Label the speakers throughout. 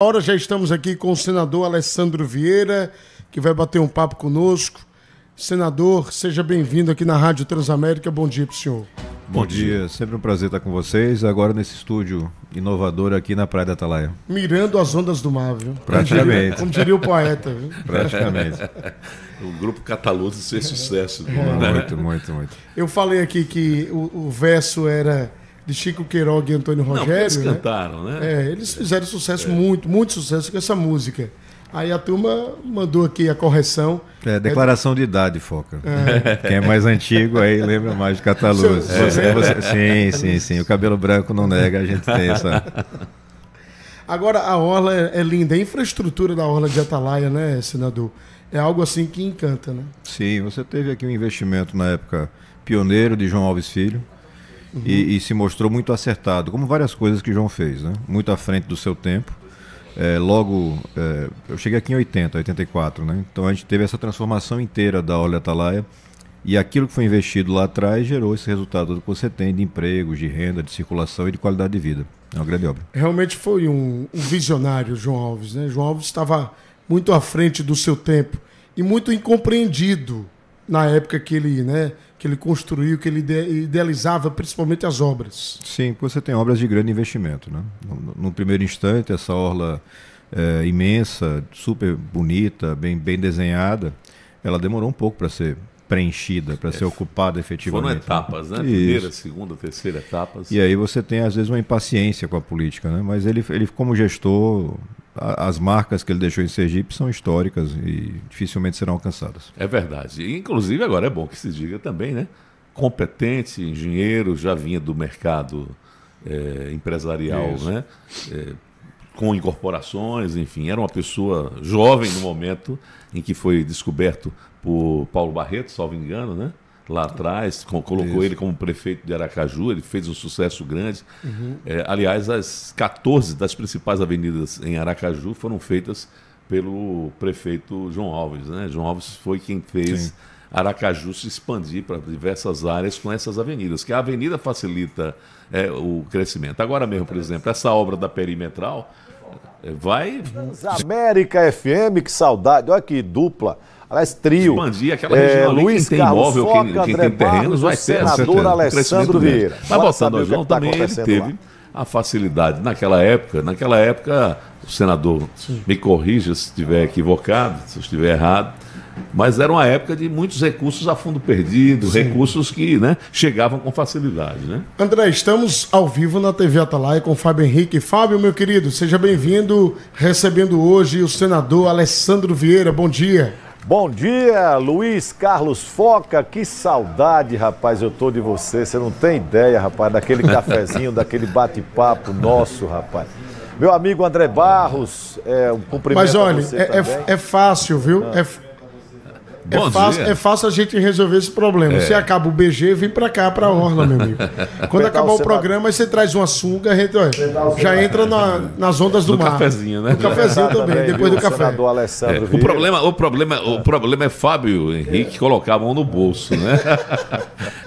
Speaker 1: Agora já estamos aqui com o senador Alessandro Vieira, que vai bater um papo conosco. Senador, seja bem-vindo aqui na Rádio Transamérica. Bom dia para o senhor.
Speaker 2: Bom dia, sempre um prazer estar com vocês, agora nesse estúdio inovador aqui na Praia da Atalaia.
Speaker 1: Mirando as ondas do mar, viu?
Speaker 2: Praticamente.
Speaker 1: Como diria o poeta, viu?
Speaker 2: Praticamente.
Speaker 3: O grupo Cataluzes fez sucesso.
Speaker 2: Muito.
Speaker 1: Eu falei aqui que o verso era de Chico Queiroga e Antônio Rogério.
Speaker 3: Eles cantaram, né?
Speaker 1: Eles fizeram sucesso, muito sucesso com essa música. Aí a turma mandou aqui a correção.
Speaker 2: Declaração de idade, Foca. Quem é mais antigo aí lembra mais de Cataluzes. Sim. O cabelo branco não nega, a gente tem essa.
Speaker 1: Agora, a orla é linda. A infraestrutura da orla de Atalaia, né, senador? É algo assim que encanta, né?
Speaker 2: Sim, você teve aqui um investimento na época pioneiro de João Alves Filho. E se mostrou muito acertado, como várias coisas que João fez, né? Muito à frente do seu tempo. Eu cheguei aqui em 84, né? Então a gente teve essa transformação inteira da Orla Atalaia e aquilo que foi investido lá atrás gerou esse resultado que você tem de empregos, de renda, de circulação e de qualidade de vida. É uma grande obra. Realmente
Speaker 1: foi um visionário, João Alves, né? João Alves estava muito à frente do seu tempo e muito incompreendido na época que ele, né, que ele construiu, que ele idealizava principalmente as obras.
Speaker 2: Sim, você tem obras de grande investimento, né? No primeiro instante, essa orla imensa, super bonita, bem desenhada, ela demorou um pouco para ser preenchida, para ser ocupada efetivamente.
Speaker 3: Foram etapas, né? Primeira, segunda, terceira etapas.
Speaker 2: E aí você tem, às vezes, uma impaciência com a política, né? Mas ele como gestor, as marcas que ele deixou em Sergipe são históricas e dificilmente serão alcançadas.
Speaker 3: É verdade. E, inclusive, agora é bom que se diga também, né? Competente, engenheiro, já vinha do mercado empresarial, né? Com incorporações, enfim. Era uma pessoa jovem no momento em que foi descoberto por Paulo Barreto, salvo engano, né? Lá atrás, colocou ele como prefeito de Aracaju, ele fez um sucesso grande. Aliás, as 14 das principais avenidas em Aracaju foram feitas pelo prefeito João Alves, né? João Alves foi quem fez Aracaju se expandir para diversas áreas com essas avenidas, que a avenida facilita o crescimento. Agora mesmo, por exemplo, essa obra da Perimetral vai...
Speaker 4: América FM, que saudade, olha que dupla. Aliás, trio.
Speaker 3: Expandir aquela região ali,
Speaker 4: Luiz
Speaker 3: quem tem imóvel,
Speaker 4: Foca,
Speaker 3: quem tem terrenos, vai ter
Speaker 4: senador Alessandro Vieira.
Speaker 3: Mas voltando ao João, também ele teve a facilidade. Naquela época, o senador me corrija se estiver equivocado, se eu estiver errado, mas era uma época de muitos recursos a fundo perdido, recursos que, né, chegavam com facilidade, né?
Speaker 1: André, estamos ao vivo na TV Atalaia com Fábio Henrique. Fábio, meu querido, seja bem-vindo, recebendo hoje o senador Alessandro Vieira. Bom dia.
Speaker 4: Bom dia, Luiz Carlos Foca, que saudade, rapaz, eu tô de você não tem ideia, rapaz, daquele cafezinho, daquele bate-papo nosso, rapaz. Meu amigo André Barros, um cumprimento.
Speaker 1: Mas olha, é fácil, viu? É fácil a gente resolver esse problema. Se acaba o BG, vem pra cá, pra Orla, meu amigo. Quando acabar o programa, você traz uma sunga, já entra nas ondas do mar.
Speaker 3: Cafezinho, né?
Speaker 1: No cafezinho também, depois do café.
Speaker 3: O problema é Fábio Henrique colocar a mão no bolso, né?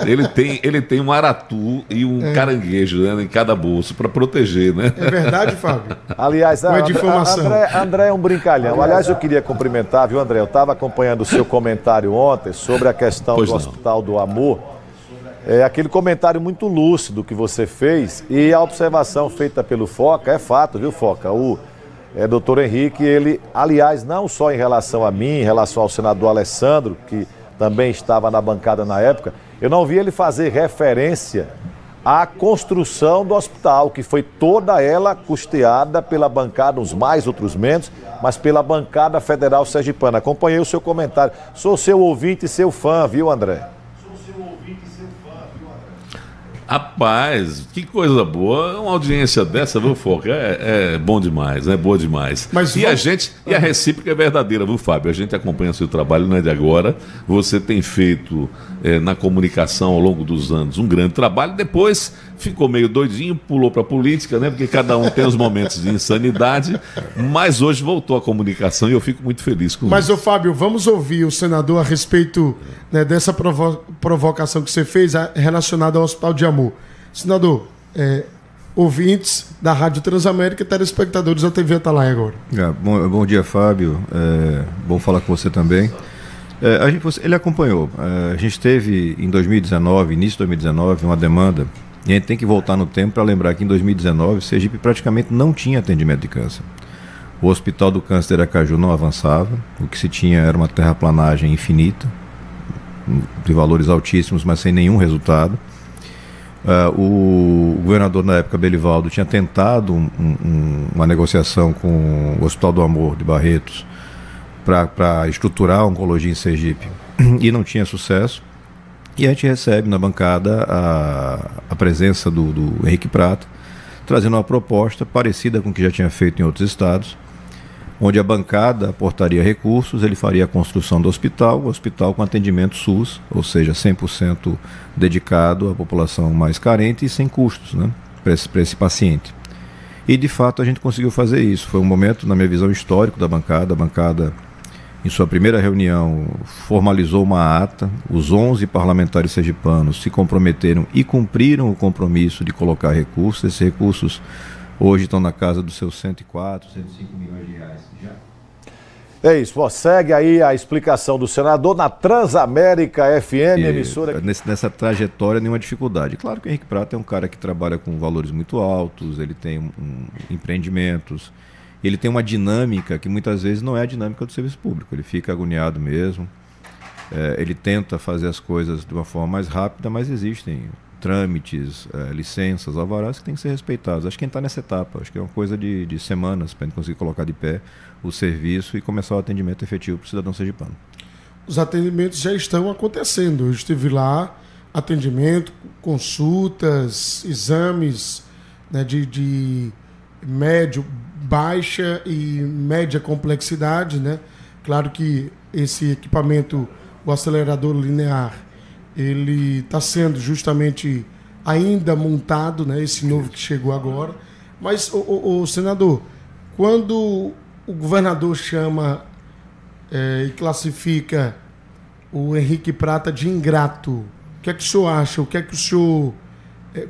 Speaker 3: ele tem um aratu e um caranguejo, né, em cada bolso para proteger, né?
Speaker 1: É verdade, Fábio?
Speaker 4: Aliás, André é um brincalhão. Aliás, eu queria cumprimentar, viu, André? Eu estava acompanhando o seu comentário ontem sobre a questão do Hospital do Amor. Aquele comentário muito lúcido que você fez e a observação feita pelo Foca, é fato, viu, Foca? O doutor Henrique, ele, aliás, não só em relação a mim, em relação ao senador Alessandro, que também estava na bancada na época, eu não vi ele fazer referência à construção do hospital, que foi toda ela custeada pela bancada, uns mais, outros menos, mas pela bancada federal sergipana. Acompanhei o seu comentário. Sou seu ouvinte e seu fã, viu, André?
Speaker 3: Rapaz, que coisa boa. Uma audiência dessa, viu, Foca? É bom demais, é boa demais.
Speaker 1: Mas
Speaker 3: a recíproca é verdadeira, viu, Fábio? A gente acompanha o seu trabalho, não é de agora. Você tem feito na comunicação ao longo dos anos um grande trabalho. Depois ficou meio doidinho, pulou para a política, né? Porque cada um tem os momentos de insanidade. Mas hoje voltou à comunicação e eu fico muito feliz com isso.
Speaker 1: Mas, ô Fábio, vamos ouvir o senador a respeito, né, dessa provocação que você fez relacionada ao Hospital de Amor. Senador, ouvintes da Rádio Transamérica e telespectadores da TV Atalaia agora.
Speaker 2: Bom dia, Fábio. Bom falar com você também. Ele acompanhou. A gente teve em 2019, início de 2019, uma demanda, e a gente tem que voltar no tempo para lembrar que em 2019 Sergipe praticamente não tinha atendimento de câncer. O Hospital do Câncer de Aracaju não avançava, o que se tinha era uma terraplanagem infinita, de valores altíssimos, mas sem nenhum resultado. O governador na época, Belivaldo, tinha tentado uma negociação com o Hospital do Amor de Barretos para estruturar a oncologia em Sergipe e não tinha sucesso. E a gente recebe na bancada a presença do Henrique Prata, trazendo uma proposta parecida com o que já tinha feito em outros estados, onde a bancada aportaria recursos, ele faria a construção do hospital, o hospital com atendimento SUS, ou seja, 100% dedicado à população mais carente e sem custos, né, para esse paciente. E, de fato, a gente conseguiu fazer isso. Foi um momento, na minha visão, histórico da bancada. A bancada, em sua primeira reunião, formalizou uma ata. Os 11 parlamentares sergipanos se comprometeram e cumpriram o compromisso de colocar recursos. Esses recursos hoje estão na casa dos seus 104, 105 milhões de reais. Já.
Speaker 4: É isso, segue aí a explicação do senador na Transamérica FM, emissora.
Speaker 2: Nessa trajetória, nenhuma dificuldade. Claro que o Henrique Prata é um cara que trabalha com valores muito altos, ele tem empreendimentos, ele tem uma dinâmica que muitas vezes não é a dinâmica do serviço público, ele fica agoniado mesmo, ele tenta fazer as coisas de uma forma mais rápida, mas existem trâmites, licenças, alvarás que têm que ser respeitados. Acho que a gente está nessa etapa, acho que é uma coisa de semanas para a gente conseguir colocar de pé o serviço e começar o atendimento efetivo para o cidadão sergipano.
Speaker 1: Os atendimentos já estão acontecendo. Eu estive lá, atendimento, consultas, exames, né, de médio, baixa e média complexidade, né? Claro que esse equipamento, o acelerador linear, ele está sendo justamente ainda montado, né, esse novo que chegou agora. Mas, o senador, quando o governador chama e classifica o Henrique Prata de ingrato, o que é que o senhor acha?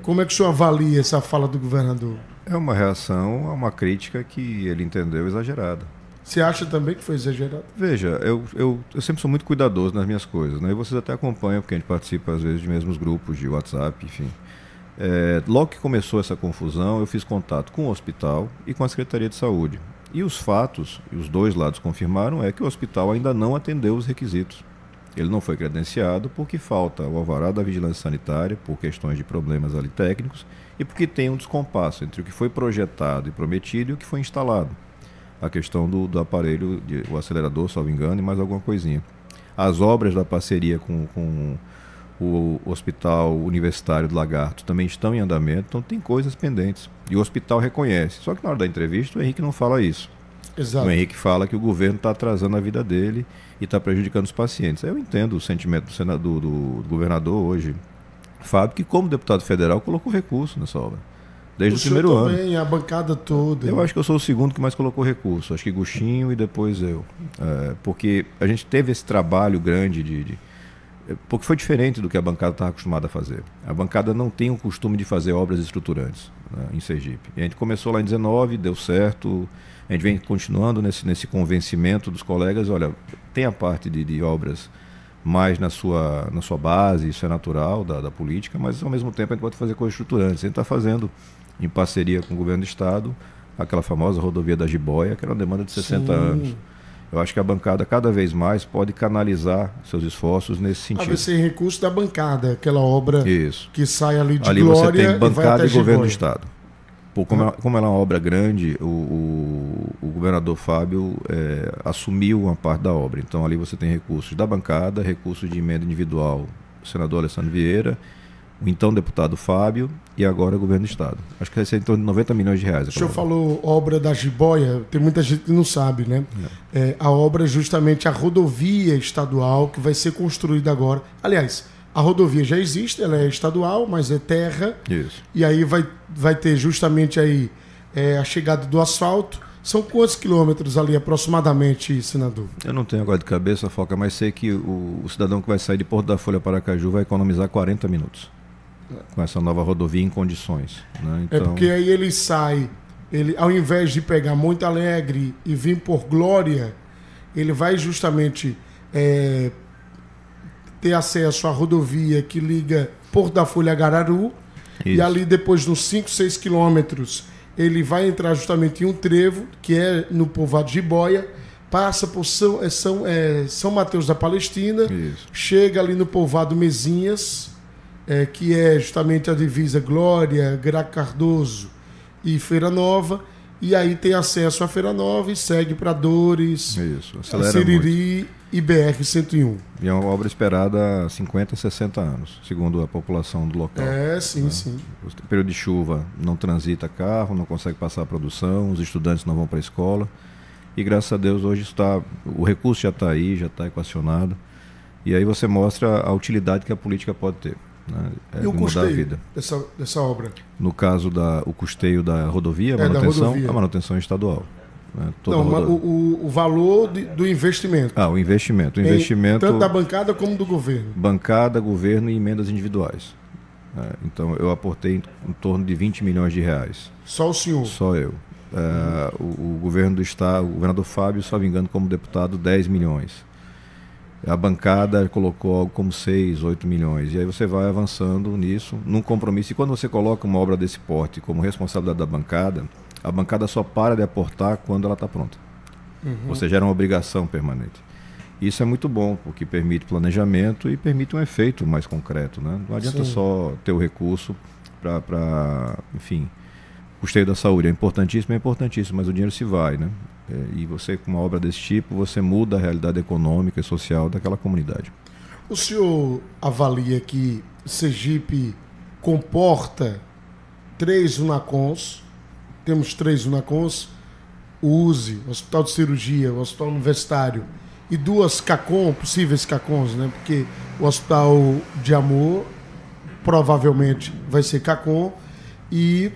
Speaker 1: Como é que o senhor avalia essa fala do governador?
Speaker 2: É uma reação a uma crítica que ele entendeu exagerada.
Speaker 1: Você acha também que foi exagerado?
Speaker 2: Veja, eu sempre sou muito cuidadoso nas minhas coisas, né? E vocês até acompanham, porque a gente participa às vezes de mesmos grupos de WhatsApp, enfim. Logo que começou essa confusão, eu fiz contato com o hospital e com a Secretaria de Saúde. E os fatos, e os dois lados confirmaram, é que o hospital ainda não atendeu os requisitos. Ele não foi credenciado porque falta o alvará da vigilância sanitária, por questões de problemas ali técnicos, e porque tem um descompasso entre o que foi projetado e prometido e o que foi instalado. A questão do aparelho, o acelerador, salvo engano, e mais alguma coisinha. As obras da parceria com o Hospital Universitário do Lagarto também estão em andamento, então tem coisas pendentes. E o hospital reconhece. Só que na hora da entrevista o Henrique não fala isso.
Speaker 1: Exato.
Speaker 2: O Henrique fala que o governo está atrasando a vida dele e está prejudicando os pacientes. Eu entendo o sentimento do governador hoje, Fábio, que como deputado federal colocou recurso nessa obra. Desde o primeiro ano.
Speaker 1: Também, a bancada toda.
Speaker 2: Eu acho que eu sou o segundo que mais colocou recurso. Acho que Gustinho e depois eu. Porque a gente teve esse trabalho grande porque foi diferente do que a bancada estava acostumada a fazer. A bancada não tem o costume de fazer obras estruturantes, né, em Sergipe. E a gente começou lá em 19, deu certo. A gente vem continuando nesse convencimento dos colegas. Olha, tem a parte de obras mais na sua base, isso é natural da política, mas ao mesmo tempo a gente pode fazer coisas estruturantes. A gente está fazendo, em parceria com o governo do estado, aquela famosa rodovia da Jiboia, que era uma demanda de 60 anos. Eu acho que a bancada cada vez mais pode canalizar seus esforços nesse sentido.
Speaker 1: Vai ser recurso da bancada, aquela obra
Speaker 2: Isso.
Speaker 1: que sai ali de
Speaker 2: ali
Speaker 1: Glória
Speaker 2: você tem bancada e governo do estado. Como ela é uma obra grande, o governador Fábio assumiu uma parte da obra. Então ali você tem recursos da bancada, recursos de emenda individual, o senador Alessandro Vieira, o então deputado Fábio e agora o governo do estado. Acho que vai ser em torno de 90 milhões de reais.
Speaker 1: O senhor falou obra da Jiboia, tem muita gente que não sabe, né? A obra é justamente a rodovia estadual que vai ser construída agora. Aliás, a rodovia já existe, ela é estadual, mas é terra.
Speaker 2: Isso.
Speaker 1: E aí vai ter justamente aí a chegada do asfalto. São quantos quilômetros ali aproximadamente, senador?
Speaker 2: Eu não tenho agora de cabeça, Foca, mas sei que o cidadão que vai sair de Porto da Folha para Aracaju vai economizar 40 minutos. com essa nova rodovia em condições. Né? Então,
Speaker 1: porque aí ele sai, ao invés de pegar Monte Alegre e vir por Glória, ele vai justamente ter acesso à rodovia que liga Porto da Folha a Gararu. Isso. E ali, depois de uns 5, 6 quilômetros, ele vai entrar justamente em um trevo, que é no povoado de Jiboia, passa por São Mateus da Palestina, isso. Chega ali no povoado Mezinhas, que é justamente a divisa Glória, Graco Cardoso e Feira Nova, e aí tem acesso à Feira Nova e segue para Dores, Siriri e BR-101.
Speaker 2: E é uma obra esperada há 50, 60 anos, segundo a população do local.
Speaker 1: Sim, sim.
Speaker 2: No período de chuva não transita carro, não consegue passar a produção, os estudantes não vão para a escola. E graças a Deus hoje o recurso já está aí, já está equacionado. E aí você mostra a utilidade que a política pode ter. Né?
Speaker 1: E o custeio dessa obra?
Speaker 2: No caso, o custeio da rodovia, a manutenção estadual. Né?
Speaker 1: O valor do investimento.
Speaker 2: O investimento. O investimento
Speaker 1: tanto da bancada como do governo.
Speaker 2: Bancada, governo e emendas individuais. Então eu aportei em torno de 20 milhões de reais.
Speaker 1: Só o senhor?
Speaker 2: Só eu. O governo do estado, o governador Fábio, só me engano, como deputado, 10 milhões. A bancada colocou algo como 6, 8 milhões. E aí você vai avançando nisso, num compromisso. E quando você coloca uma obra desse porte como responsabilidade da bancada, a bancada só para de aportar quando ela está pronta. Ou seja, era uma obrigação permanente. Isso é muito bom, porque permite planejamento e permite um efeito mais concreto. Né? Não adianta só ter o recurso para, enfim... O custeio da saúde é importantíssimo, mas o dinheiro se vai, né? E você, com uma obra desse tipo, você muda a realidade econômica e social daquela comunidade.
Speaker 1: O senhor avalia que Sergipe comporta 3 UNACONs, temos 3 UNACONs, o USE, o Hospital de Cirurgia, o Hospital Universitário, e 2 CACON, possíveis CACONs, né? Porque o Hospital de Amor provavelmente vai ser CACON, e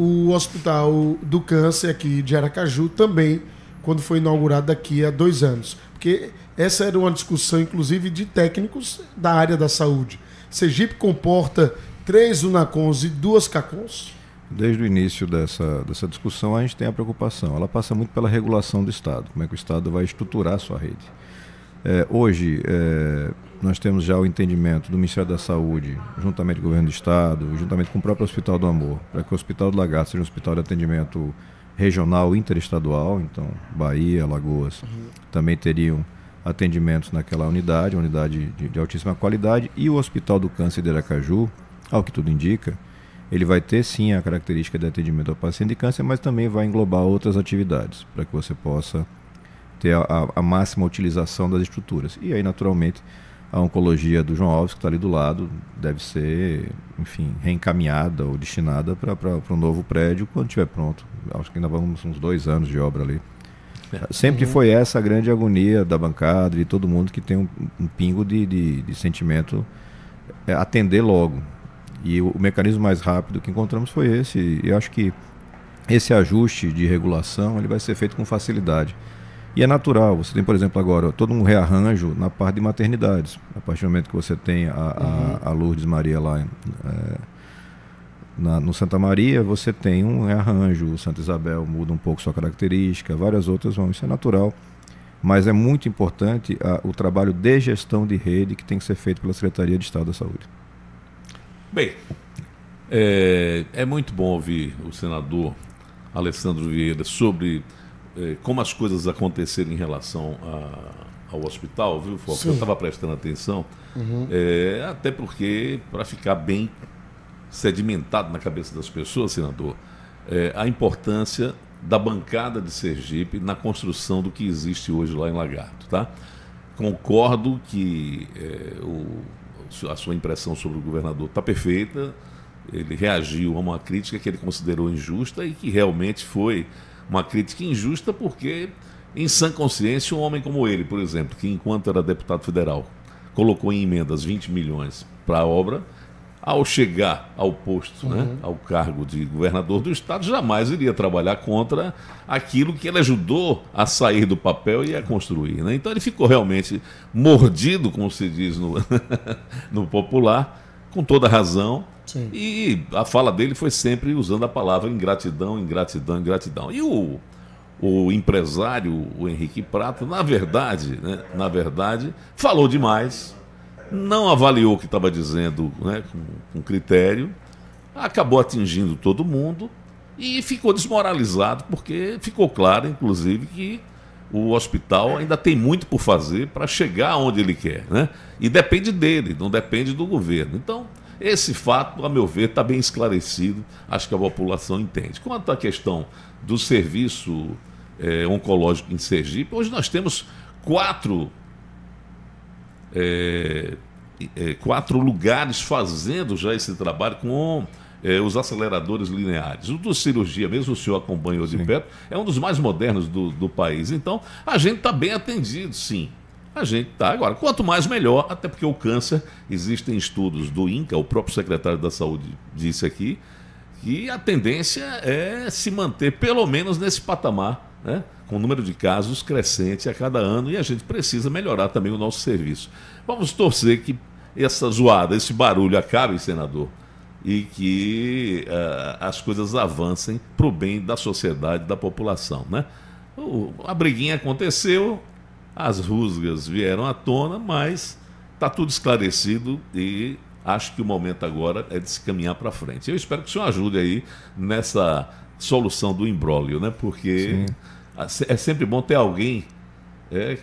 Speaker 1: o Hospital do Câncer aqui de Aracaju também, quando foi inaugurado daqui a 2 anos. Porque essa era uma discussão, inclusive, de técnicos da área da saúde. Sergipe comporta 3 UNACONs e 2 CACONs?
Speaker 2: Desde o início dessa discussão, a gente tem a preocupação. Ela passa muito pela regulação do Estado, como é que o Estado vai estruturar a sua rede. Hoje, nós temos já o entendimento do Ministério da Saúde, juntamente com o Governo do Estado, juntamente com o próprio Hospital do Amor, para que o Hospital do Lagarto seja um hospital de atendimento regional interestadual, então Bahia, Alagoas, também teriam atendimentos naquela unidade de altíssima qualidade, e o Hospital do Câncer de Aracaju, ao que tudo indica, ele vai ter sim a característica de atendimento ao paciente de câncer, mas também vai englobar outras atividades, para que você possa ter a máxima utilização das estruturas. E aí, naturalmente, a oncologia do João Alves, que está ali do lado, deve ser, enfim, reencaminhada ou destinada para um novo prédio quando estiver pronto. Acho que ainda vamos uns 2 anos de obra ali. Sempre foi essa a grande agonia da bancada e de todo mundo que tem um pingo de sentimento, atender logo. E o mecanismo mais rápido que encontramos foi esse. E eu acho que esse ajuste de regulação ele vai ser feito com facilidade. E é natural. Você tem, por exemplo, agora todo um rearranjo na parte de maternidades. A partir do momento que você tem a Lourdes Maria lá no Santa Maria, você tem um rearranjo. O Santa Isabel muda um pouco sua característica, várias outras vão. Isso é natural. Mas é muito importante o trabalho de gestão de rede que tem que ser feito pela Secretaria de Estado da Saúde.
Speaker 3: Bem, é muito bom ouvir o senador Alessandro Vieira sobre como as coisas aconteceram em relação ao hospital, viu, Foco? Eu estava prestando atenção, até porque, para ficar bem sedimentado na cabeça das pessoas, senador, a importância da bancada de Sergipe na construção do que existe hoje lá em Lagarto, tá? Concordo que a sua impressão sobre o governador está perfeita. Ele reagiu a uma crítica que ele considerou injusta e que realmente foi uma crítica injusta porque, em sã consciência, um homem como ele, por exemplo, que enquanto era deputado federal, colocou em emendas 20 milhões para a obra, ao chegar ao posto, ao cargo de governador do estado, jamais iria trabalhar contra aquilo que ele ajudou a sair do papel e a construir, né? Então ele ficou realmente mordido, como se diz no popular, com toda razão.
Speaker 1: Sim.
Speaker 3: E a fala dele foi sempre usando a palavra ingratidão, ingratidão, ingratidão. E o empresário, o Henrique Prata, na verdade, falou demais, não avaliou o que estava dizendo, né, com critério, acabou atingindo todo mundo e ficou desmoralizado, porque ficou claro, inclusive, que o hospital ainda tem muito por fazer para chegar onde ele quer, né? E depende dele, não depende do governo. Então, esse fato, a meu ver, está bem esclarecido, acho que a população entende. Quanto à questão do serviço oncológico em Sergipe, hoje nós temos 4 lugares fazendo já esse trabalho com os aceleradores lineares. O do cirurgia, mesmo o senhor acompanhou de perto, é um dos mais modernos do país. Então, a gente está bem atendido, sim. A gente está. Agora, quanto mais melhor, até porque o câncer, existem estudos do INCA, o próprio secretário da Saúde disse aqui, que a tendência é se manter pelo menos nesse patamar, né? Com o número de casos crescente a cada ano, e a gente precisa melhorar também o nosso serviço. Vamos torcer que essa zoada, esse barulho acabe, senador, e que as coisas avancem para o bem da sociedade, da população, né? A briguinha aconteceu, as rusgas vieram à tona, mas está tudo esclarecido e acho que o momento agora é de se caminhar para frente. Eu espero que o senhor ajude aí nessa solução do imbróglio, né? Porque é sempre bom ter alguém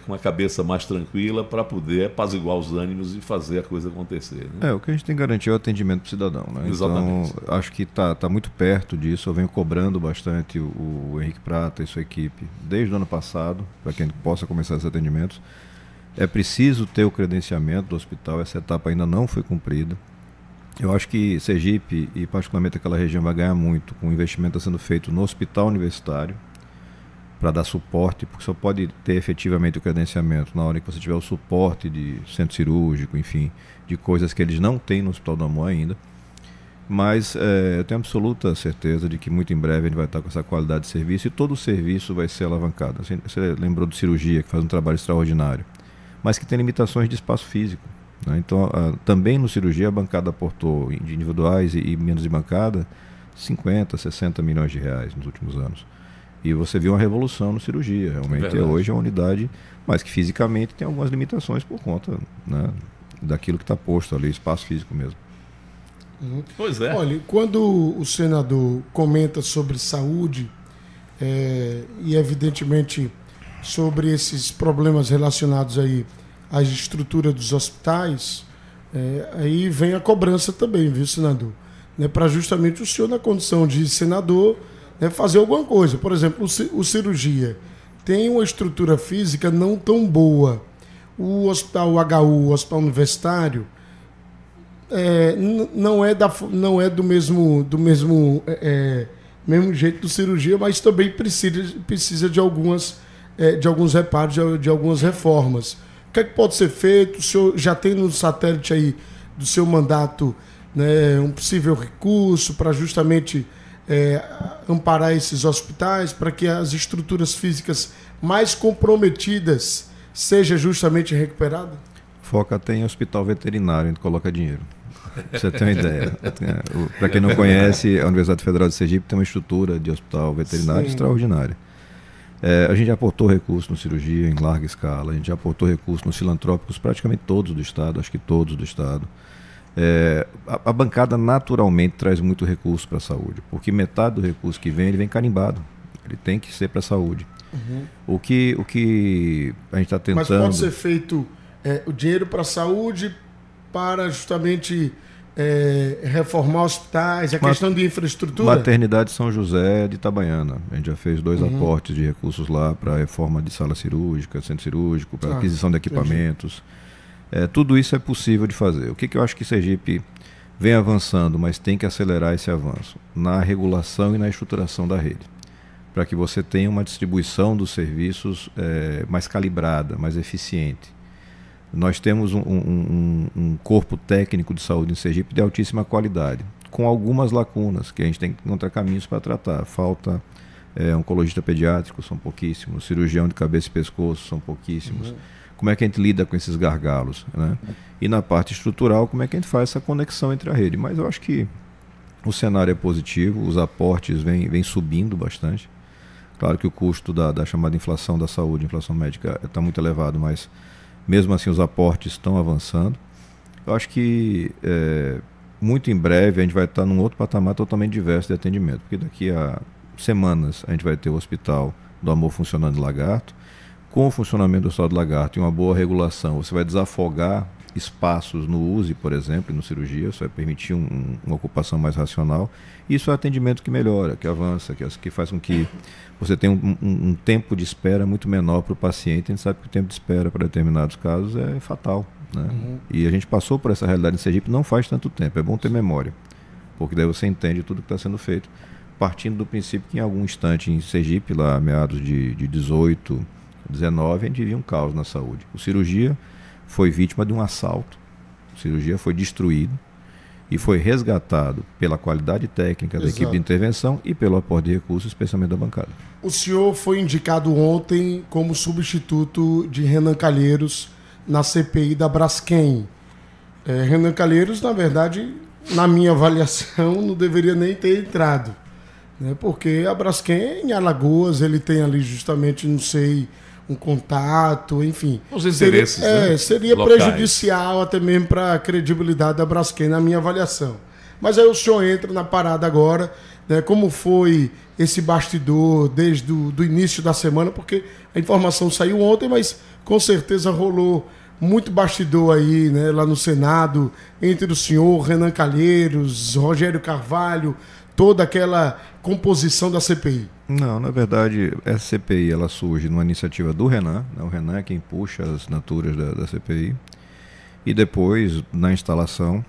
Speaker 3: com a cabeça mais tranquila para poder apaziguar os ânimos e fazer a coisa acontecer, né?
Speaker 2: O que a gente tem que garantir é o atendimento para o cidadão, né?
Speaker 3: Exatamente.
Speaker 2: Então, acho que está muito perto disso. Eu venho cobrando bastante o Henrique Prata e sua equipe desde o ano passado, para que a gente possa começar esses atendimentos. É preciso ter o credenciamento do hospital, essa etapa ainda não foi cumprida. Eu acho que Sergipe, e particularmente aquela região, vai ganhar muito com o investimento sendo feito no hospital universitário, para dar suporte, porque só pode ter efetivamente o credenciamento na hora que você tiver o suporte de centro cirúrgico, enfim, de coisas que eles não têm no Hospital do Amor ainda. Mas eu tenho absoluta certeza de que muito em breve a gente vai estar com essa qualidade de serviço e todo o serviço vai ser alavancado. Você lembrou de cirurgia, que faz um trabalho extraordinário, mas que tem limitações de espaço físico, né? Então, também no cirurgia a bancada aportou, de individuais e menos de bancada, 50, 60 milhões de reais nos últimos anos. E você viu uma revolução no cirurgia, realmente hoje é uma unidade, mas que fisicamente tem algumas limitações por conta, né, daquilo que está posto ali, espaço físico mesmo.
Speaker 1: Pois é. Olha, quando o senador comenta sobre saúde e evidentemente sobre esses problemas relacionados aí à estrutura dos hospitais, aí vem a cobrança também, viu, senador? Né, para justamente o senhor, na condição de senador, fazer alguma coisa. Por exemplo, o cirurgia tem uma estrutura física não tão boa. O hospital HU, o hospital universitário, não é do mesmo jeito do cirurgia, mas também precisa de alguns reparos, de algumas reformas. O que é que pode ser feito? O senhor já tem no satélite aí do seu mandato, né, um possível recurso para justamente amparar esses hospitais, para que as estruturas físicas mais comprometidas sejam justamente recuperadas?
Speaker 2: Foca até em hospital veterinário, a gente coloca dinheiro. Pra você ter uma ideia. Para quem não conhece, a Universidade Federal de Sergipe tem uma estrutura de hospital veterinário extraordinária. A gente já aportou recursos no cirurgia em larga escala, a gente já aportou recursos nos filantrópicos, praticamente todos do Estado, acho que todos do Estado. A bancada naturalmente traz muito recurso para a saúde, porque metade do recurso que vem, ele vem carimbado, ele tem que ser para a saúde. O que a gente está tentando...
Speaker 1: Mas pode ser feito o dinheiro para a saúde para justamente reformar hospitais, a questão de infraestrutura?
Speaker 2: Maternidade São José de Itabaiana, a gente já fez 2 aportes de recursos lá para reforma de sala cirúrgica, centro cirúrgico, para aquisição de equipamentos. Tudo isso é possível de fazer. O que eu acho que Sergipe vem avançando, mas tem que acelerar esse avanço na regulação e na estruturação da rede, para que você tenha uma distribuição dos serviços mais calibrada, mais eficiente. Nós temos um corpo técnico de saúde em Sergipe de altíssima qualidade, com algumas lacunas que a gente tem que encontrar caminhos para tratar. Falta oncologista pediátrico, são pouquíssimos, cirurgião de cabeça e pescoço, são pouquíssimos. como é que a gente lida com esses gargalos, né? E na parte estrutural, como é que a gente faz essa conexão entre a rede. Mas eu acho que o cenário é positivo, os aportes vêm subindo bastante. Claro que o custo da chamada inflação da saúde, inflação médica, está muito elevado, mas mesmo assim os aportes estão avançando. Eu acho que muito em breve a gente vai estar num outro patamar totalmente diverso de atendimento, porque daqui a semanas a gente vai ter o Hospital do Amor funcionando em Lagarto. Com o funcionamento do Hospital do Lagarto e uma boa regulação, você vai desafogar espaços no USE, por exemplo, e no cirurgia, isso vai permitir uma ocupação mais racional. Isso é atendimento que melhora, que avança, que faz com que você tenha um tempo de espera muito menor para o paciente. A gente sabe que o tempo de espera para determinados casos é fatal, né? E a gente passou por essa realidade em Sergipe não faz tanto tempo, é bom ter memória, porque daí você entende tudo que está sendo feito, partindo do princípio que em algum instante em Sergipe, lá meados de 18, 19, a gente vivia um caos na saúde. O cirurgia foi vítima de um assalto, a cirurgia foi destruído e foi resgatado pela qualidade técnica da equipe de intervenção e pelo aporte de recursos, especialmente da bancada.
Speaker 1: O senhor foi indicado ontem como substituto de Renan Calheiros na CPI da Braskem. Renan Calheiros, na verdade, na minha avaliação, não deveria nem ter entrado, né? Porque a Braskem, em Alagoas, ele tem ali justamente, não sei, um contato, enfim.
Speaker 3: Os interesses,
Speaker 1: seria
Speaker 3: locais.
Speaker 1: prejudicial até mesmo para a credibilidade da Braskem, na minha avaliação. Mas aí o senhor entra na parada agora, né? Como foi esse bastidor desde o início da semana, porque a informação saiu ontem, mas com certeza rolou muito bastidor aí, né, lá no Senado, entre o senhor, Renan Calheiros, Rogério Carvalho, toda aquela composição da CPI.
Speaker 2: Não, na verdade, essa CPI ela surge numa iniciativa do Renan, né? O Renan é quem puxa as assinaturas da CPI, e depois, na instalação,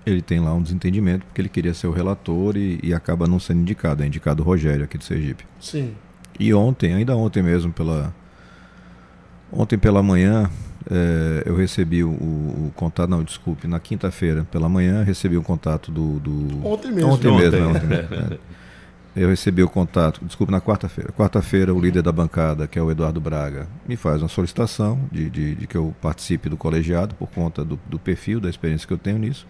Speaker 2: ele tem lá um desentendimento, porque ele queria ser o relator e acaba não sendo indicado, é indicado o Rogério aqui de Sergipe.
Speaker 1: Sim.
Speaker 2: E ontem, ainda ontem mesmo, ontem pela manhã, eu recebi o contato, não, desculpe, na quinta-feira pela manhã recebi o contato
Speaker 1: Ontem mesmo.
Speaker 2: Ontem mesmo. Eu recebi o contato, desculpe, na quarta-feira. Quarta-feira, o líder da bancada, que é o Eduardo Braga, me faz uma solicitação de que eu participe do colegiado por conta do perfil, da experiência que eu tenho nisso.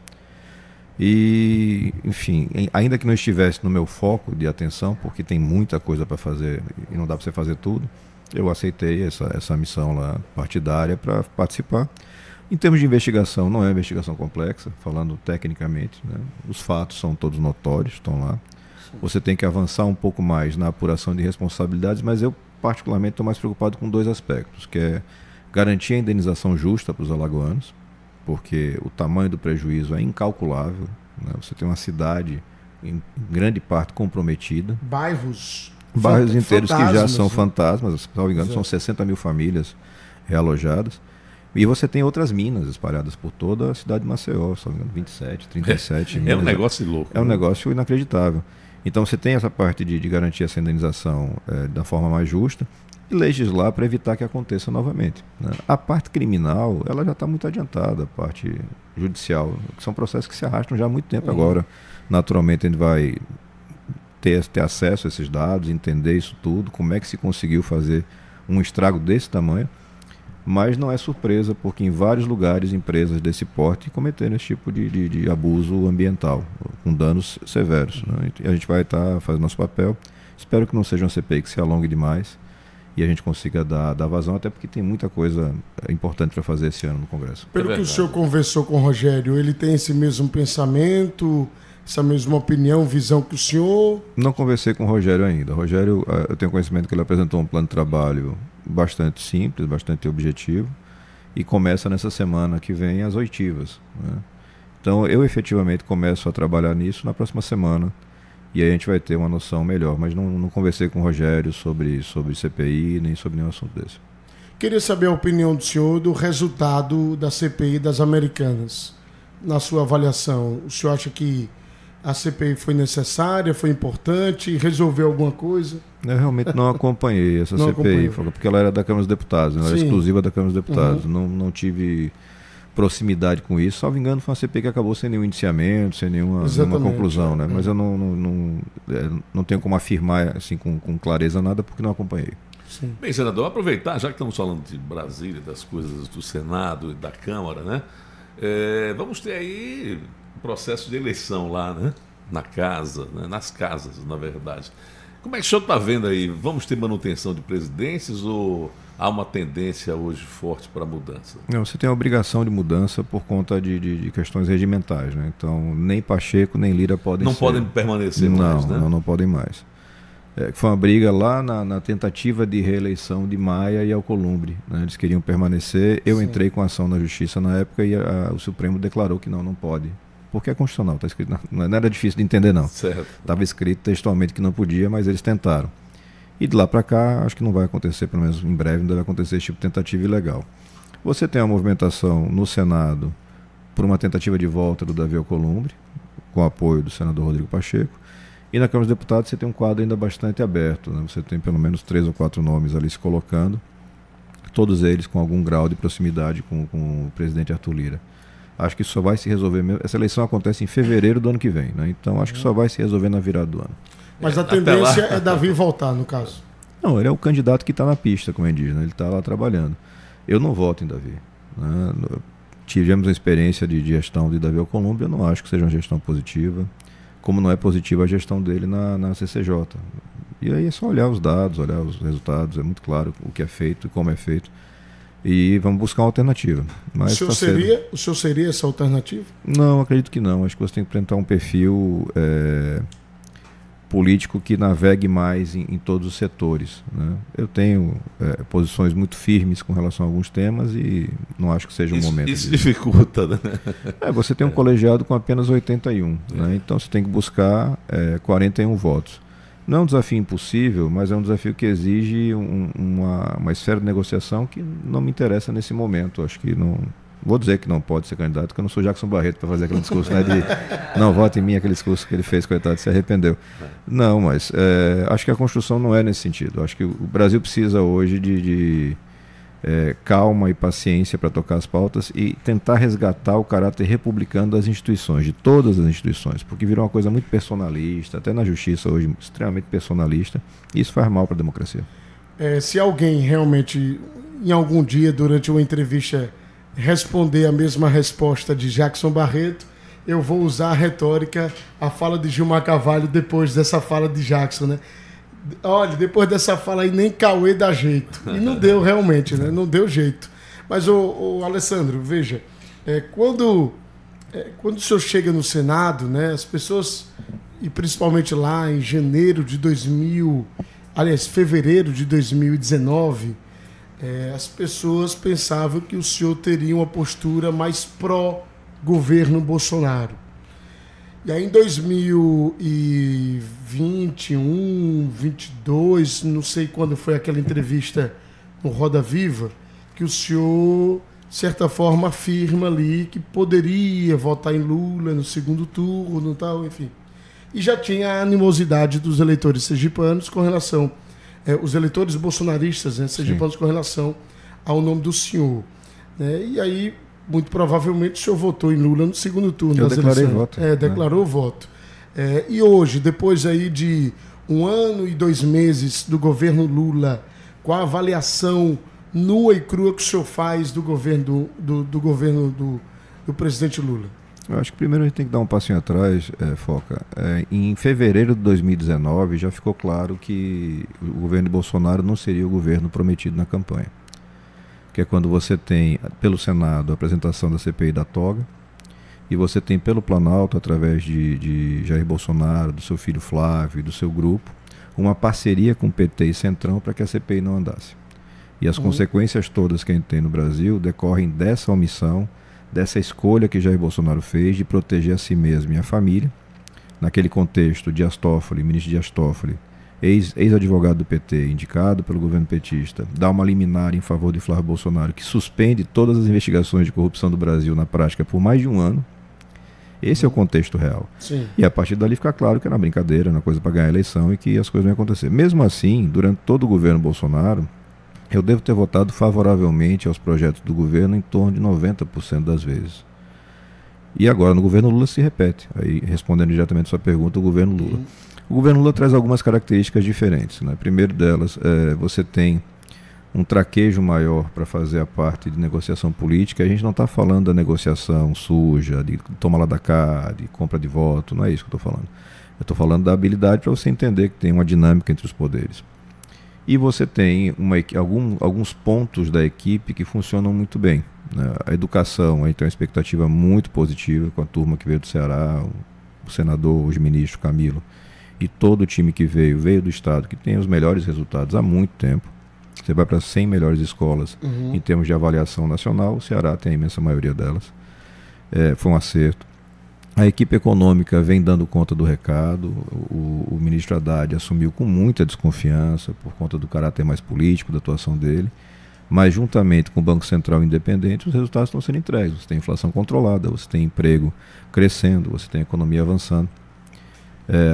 Speaker 2: E, enfim, ainda que não estivesse no meu foco de atenção, porque tem muita coisa para fazer e não dá para você fazer tudo, eu aceitei essa missão lá partidária para participar. Em termos de investigação, não é uma investigação complexa, falando tecnicamente, né? Os fatos são todos notórios, estão lá. Você tem que avançar um pouco mais na apuração de responsabilidades, mas eu particularmente estou mais preocupado com dois aspectos, que é garantir a indenização justa para os alagoanos, porque o tamanho do prejuízo é incalculável, né? Você tem uma cidade em grande parte comprometida.
Speaker 1: Bairros
Speaker 2: inteiros que já são,
Speaker 1: né?
Speaker 2: Fantasmas, se não me engano, são 60 mil famílias realojadas. E você tem outras minas espalhadas por toda a cidade de Maceió, se não me engano, 27, 37 minas.
Speaker 3: É um negócio louco.
Speaker 2: É um negócio inacreditável. Então você tem essa parte de garantir essa indenização da forma mais justa e legislar para evitar que aconteça novamente, né? A parte criminal, ela já está muito adiantada, a parte judicial, que são processos que se arrastam já há muito tempo. Agora, naturalmente, a gente vai ter acesso a esses dados, entender isso tudo, como é que se conseguiu fazer um estrago desse tamanho, mas não é surpresa, porque em vários lugares, empresas desse porte cometeram esse tipo de abuso ambiental, com danos severos, né? E a gente vai estar fazendo nosso papel. Espero que não seja uma CPI que se alongue demais e a gente consiga dar vazão, até porque tem muita coisa importante para fazer esse ano no Congresso.
Speaker 1: Pelo que o senhor conversou com o Rogério, ele tem esse mesmo pensamento, essa mesma opinião, visão que o senhor?
Speaker 2: Não conversei com o Rogério ainda. O Rogério, eu tenho conhecimento que ele apresentou um plano de trabalho bastante simples, bastante objetivo, e começa nessa semana que vem as oitivas, né? Então eu efetivamente começo a trabalhar nisso na próxima semana, e aí a gente vai ter uma noção melhor, mas não conversei com o Rogério sobre CPI, nem sobre nenhum assunto desse.
Speaker 1: Queria saber a opinião do senhor do resultado da CPI das Americanas. Na sua avaliação, o senhor acha que a CPI foi necessária, foi importante, resolveu alguma coisa?
Speaker 2: Eu realmente não acompanhei essa CPI, porque ela era da Câmara dos Deputados, ela era exclusiva da Câmara dos Deputados. Não tive proximidade com isso. Salvo engano, foi uma CPI que acabou sem nenhum indiciamento, sem nenhuma conclusão, né? Mas eu não tenho como afirmar assim, com clareza nada, porque não acompanhei.
Speaker 1: Sim.
Speaker 3: Bem, senador, aproveitar, já que estamos falando de Brasília, das coisas do Senado e da Câmara, né? Vamos ter aí um processo de eleição lá, né? Na casa, né? Nas casas, na verdade. Como é que o senhor está vendo aí? Vamos ter manutenção de presidências ou há uma tendência hoje forte para mudança?
Speaker 2: Não, você tem a obrigação de mudança por conta de questões regimentais, né? Então, nem Pacheco nem Lira podem
Speaker 3: Não podem permanecer mais, né?
Speaker 2: Não podem mais. Foi uma briga lá na tentativa de reeleição de Maia e Alcolumbre, né? Eles queriam permanecer. Eu entrei com ação na Justiça na época e o Supremo declarou que não pode. Porque é constitucional, está escrito. Não era difícil de entender, não. Estava escrito textualmente que não podia, mas eles tentaram. E de lá para cá, acho que não vai acontecer, pelo menos em breve, não deve acontecer esse tipo de tentativa ilegal. Você tem uma movimentação no Senado por uma tentativa de volta do Davi Alcolumbre, com o apoio do senador Rodrigo Pacheco. E na Câmara dos Deputados você tem um quadro ainda bastante aberto, né? Você tem pelo menos 3 ou 4 nomes ali se colocando, todos eles com algum grau de proximidade com o presidente Arthur Lira. Acho que isso só vai se resolver mesmo. Essa eleição acontece em fevereiro do ano que vem, né? Então acho que só vai se resolver na virada do ano.
Speaker 1: Mas a tendência é Davi voltar, no caso.
Speaker 2: Não, ele é o candidato que está na pista, como ele diz, né? Ele está lá trabalhando. Eu não voto em Davi, né? Tivemos uma experiência de gestão de Davi Alcolumbre, eu não acho que seja uma gestão positiva, como não é positiva a gestão dele na CCJ. E aí é só olhar os dados, olhar os resultados, é muito claro o que é feito e como é feito. E vamos buscar uma alternativa. Mas
Speaker 1: o senhor seria essa alternativa?
Speaker 2: Não, acredito que não. Acho que você tem que apresentar um perfil político que navegue mais em todos os setores, né? Eu tenho posições muito firmes com relação a alguns temas e não acho que seja um momento.
Speaker 3: Isso dificulta, né?
Speaker 2: Você tem um colegiado com apenas 81, né? Então você tem que buscar 41 votos. Não é um desafio impossível, mas é um desafio que exige uma esfera de negociação que não me interessa nesse momento. Acho que não... Vou dizer que não pode ser candidato, porque eu não sou Jackson Barreto para fazer aquele discurso, né, de não vote em mim, aquele discurso que ele fez, coitado, se arrependeu. Não, mas acho que a construção não é nesse sentido. Acho que o Brasil precisa hoje de calma e paciência para tocar as pautas e tentar resgatar o caráter republicano das instituições, de todas as instituições, porque virou uma coisa muito personalista, até na justiça hoje, extremamente personalista, e isso faz mal para a democracia.
Speaker 1: Se alguém realmente, em algum dia, durante uma entrevista, responder a mesma resposta de Jackson Barreto, eu vou usar a retórica, a fala de Gilmar Carvalho depois dessa fala de Jackson, né? Olha, depois dessa fala aí nem Cauê dá jeito. E não deu realmente, né? Não deu jeito. Mas, o Alessandro, veja, quando o senhor chega no Senado, né, as pessoas, e principalmente lá em fevereiro de 2019, as pessoas pensavam que o senhor teria uma postura mais pró-governo Bolsonaro. E aí em 2021, 22, não sei quando foi aquela entrevista no Roda Viva, que o senhor, de certa forma, afirma ali que poderia votar em Lula no segundo turno e tal, enfim. E já tinha a animosidade dos eleitores sergipanos com relação... os eleitores bolsonaristas, né, sergipanos, com relação ao nome do senhor. Né? E aí, muito provavelmente, o senhor votou em Lula no segundo turno das eleições.
Speaker 2: Eu declarei voto.
Speaker 1: Declarou voto. E hoje, depois aí de 1 ano e 2 meses do governo Lula, qual a avaliação nua e crua que o senhor faz do governo do presidente Lula?
Speaker 2: Eu acho que primeiro a gente tem que dar um passinho atrás, Foca. Em fevereiro de 2019 já ficou claro que o governo de Bolsonaro não seria o governo prometido na campanha. Que é quando você tem, pelo Senado, a apresentação da CPI da toga, e você tem pelo Planalto, através de Jair Bolsonaro, do seu filho Flávio e do seu grupo, uma parceria com o PT e Centrão para que a CPI não andasse. E as consequências todas que a gente tem no Brasil decorrem dessa omissão, dessa escolha que Jair Bolsonaro fez de proteger a si mesmo e a família. Naquele contexto, Dias Toffoli, ministro Dias Toffoli, ex-advogado do PT, indicado pelo governo petista, dá uma liminar em favor de Flávio Bolsonaro, que suspende todas as investigações de corrupção do Brasil na prática por mais de 1 ano. Esse é o contexto real.
Speaker 1: Sim.
Speaker 2: E a partir dali fica claro que era uma brincadeira, era uma coisa para ganhar a eleição e que as coisas não iam acontecer. Mesmo assim, durante todo o governo Bolsonaro, eu devo ter votado favoravelmente aos projetos do governo em torno de 90% das vezes. E agora, no governo Lula se repete. Aí, respondendo diretamente a sua pergunta, o governo Lula. O governo Lula traz algumas características diferentes, né? Primeiro delas, você tem um traquejo maior para fazer a parte de negociação política. A gente não está falando da negociação suja, de toma lá da cá, de compra de voto, não é isso que eu estou falando. Eu estou falando da habilidade para você entender que tem uma dinâmica entre os poderes. E você tem alguns pontos da equipe que funcionam muito bem, né? A educação, aí tem uma expectativa muito positiva com a turma que veio do Ceará, o senador, hoje ministro Camilo, e todo o time que veio do Estado, que tem os melhores resultados há muito tempo. Você vai para 100 melhores escolas em termos de avaliação nacional, o Ceará tem a imensa maioria delas. Foi um acerto. A equipe econômica vem dando conta do recado. O ministro Haddad assumiu com muita desconfiança por conta do caráter mais político da atuação dele, mas juntamente com o Banco Central independente, os resultados estão sendo entregues. Você tem inflação controlada, você tem emprego crescendo, você tem economia avançando.